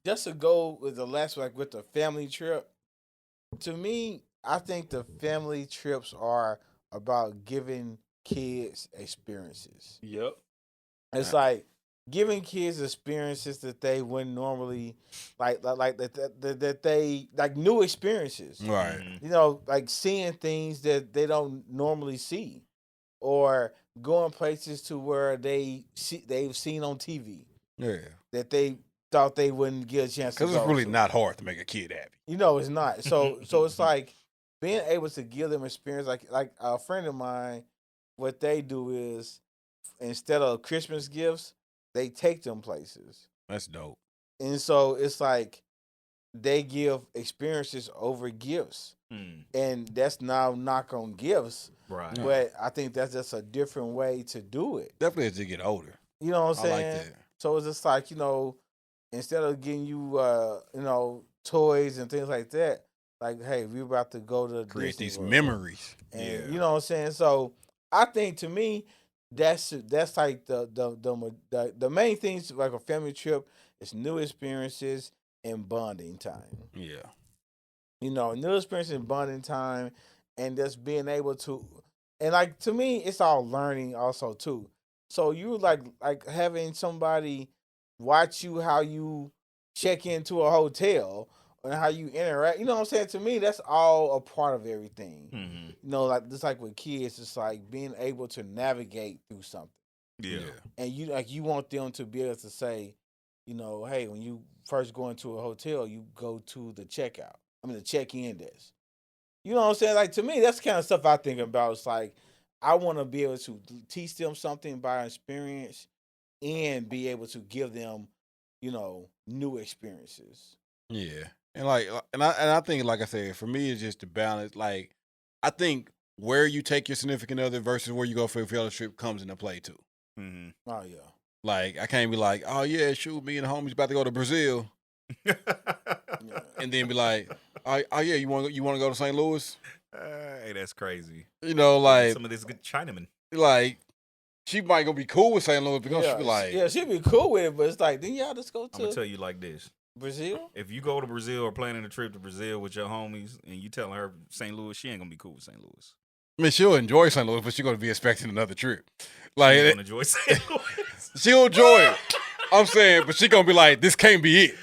just to go with the last, like with the family trip, to me, I think the family trips are about giving kids experiences.
Yep.
It's like giving kids experiences that they wouldn't normally like that they like new experiences.
Right.
Mm-hmm.
You know, like seeing things that they don't normally see, or going places to where they've seen on TV
Yeah.
that they thought they wouldn't get a chance to
Because
go
it's really
to.
not hard to make a kid happy.
You know, it's not. So it's like being able to give them experience. Like a friend of mine, what they do is instead of Christmas gifts, they take them places.
That's dope.
And so it's like they give experiences over gifts.
Mm.
And that's now knock on gifts.
Right.
Yeah.
But I think that's just a different way to do it.
Definitely as you get older.
You know what I'm
I
saying?
like that.
So it's just like, you know, instead of getting you, you know, toys and things like that, like, hey, we're about to go to
Create
Disney
these
World.
memories.
And
Yeah.
you know what I'm saying? So I think to me, that's like the main things like a family trip is new experiences and bonding time.
Yeah.
You know, new experience and bonding time, and just being able to, and like to me, it's all learning also too. So you like having somebody watch you how you check into a hotel and how you interact. You know what I'm saying? To me, that's all a part of everything.
Mm-hmm.
You know, like just like with kids, it's like being able to navigate through something,
Yeah.
and you want them to be able to say, you know, hey, when you first go into a hotel, you go to the checkout. I mean, the check-in desk. You know what I'm saying? Like, to me, that's the kind of stuff I think about. It's like, I want to be able to teach them something by experience and be able to give them, you know, new experiences.
Yeah. And I think, like I said, for me, it's just the balance. Like, I think where you take your significant other versus where you go for a field trip comes into play too.
Mm-hmm.
Oh, yeah.
Like, I can't be like, oh yeah, shoot, me and the homies about to go to Brazil,
Yeah.
and then be like, oh yeah, you want to go to St. Louis?
Hey, that's crazy.
You know, like
Some of this good Chinaman.
like she might gonna be cool with St. Louis because
Yeah,
she be like,
yeah, she'd be cool with it, but it's like, then y'all just go
I'm gonna
to
tell you like this:
Brazil?
if you go to Brazil or planning a trip to Brazil with your homies, and you telling her St. Louis, she ain't gonna be cool with St. Louis.
I mean, she'll enjoy St. Louis, but she's gonna be expecting another trip.
She
Like,
ain't gonna enjoy St. Louis.
she'll enjoy it. I'm saying, but she gonna be like, this can't be it.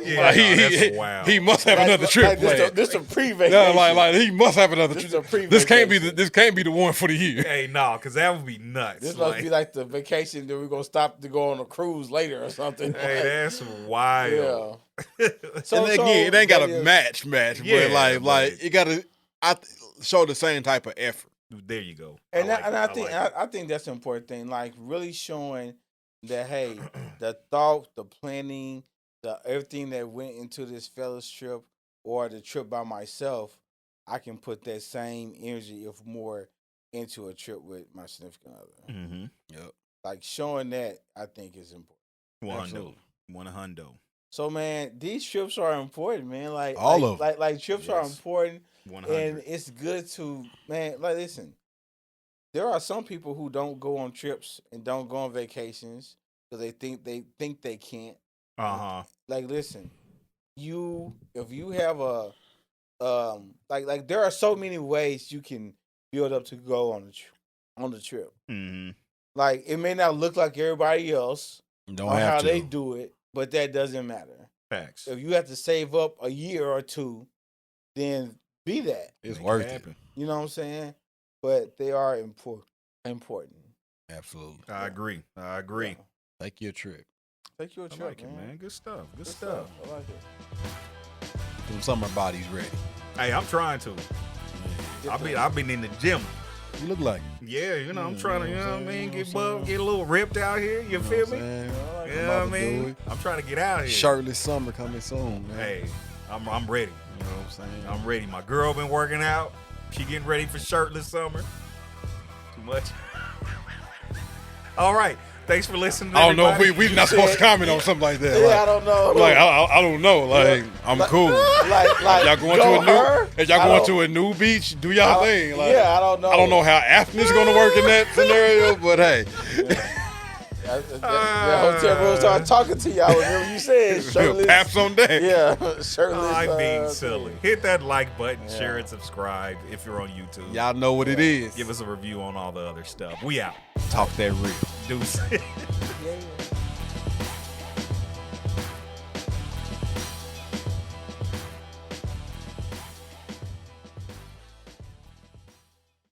Yeah,
Like,
that's wild.
he must have another trip planned.
This a pre-vacation.
No, like he must have another
This
trip.
is a pre-vacation.
This can't be the one for the year.
Hey, nah, because that would be nuts.
This must be like the vacation that we're going to stop to go on a cruise later or something.
Hey, that's wild.
Yeah.
And again, it ain't got
that
to
is-
match,
Yeah,
but like
but-
it got to show the same type of effort.
There you go.
And
like
I
it.
think
like it.
I think that's an important thing. Like really showing that hey, the thought, the planning, the everything that went into this fellowship or the trip by myself, I can put that same energy, if more, into a trip with my significant other.
Mm-hmm.
Yep.
Like showing that, I think is important.
100.
So man, these trips are important, man. Like
all of them.
Like trips are important,
100.
and it's good to man. Like listen, there are some people who don't go on trips and don't go on vacations because they think they can't. Like listen, if you have a like there are so many ways you can build up to go on the trip.
Mm-hmm.
Like it may not look like everybody else
Don't
or
have
how
to.
they do it, but that doesn't matter.
Facts.
If you have to save up a year or two, then be that.
It's
Make
worth
it
it.
happen.
You know what I'm saying? But they are important.
Absolutely.
I agree.
Yeah.
Take your trip.
Take you a
I
trip,
like it, man. Good stuff. Good
Good
stuff.
I like it.
Them summer bodies ready.
Hey, I'm trying to. I've been in the gym.
You look like it.
Yeah, you know, I'm trying to,
you
you
know
know
what
what I
I'm
mean,
saying?
get buff, get a little ripped out here. You feel me?
Man.
You know what I mean? I'm trying to get out here.
Shirtless summer coming soon, man.
Hey, I'm ready.
You know what I'm saying?
I'm ready. My girl been working out. She getting ready for shirtless summer. Too much. All right. Thanks for listening.
I don't know if
everybody.
we not supposed to comment on something like that.
Yeah,
Like,
I don't know.
Like I don't know. Like I'm cool.
Like
Y'all going
go
to a new?
her?
If y'all
I
going
don't-
to a new beach, do y'all thing. Like,
yeah, I don't know.
I don't know how Athens gonna work in that scenario, but hey,
The hotel room started talking to y'all. Remember you said shirtless.
paps on deck.
Yeah, shirtless.
I'm being silly.
thing.
Hit that like button, share and subscribe if you're on YouTube.
Y'all know what it is.
Give us a review on all the other stuff. We out.
Talk that real.
Deuce.
Yeah.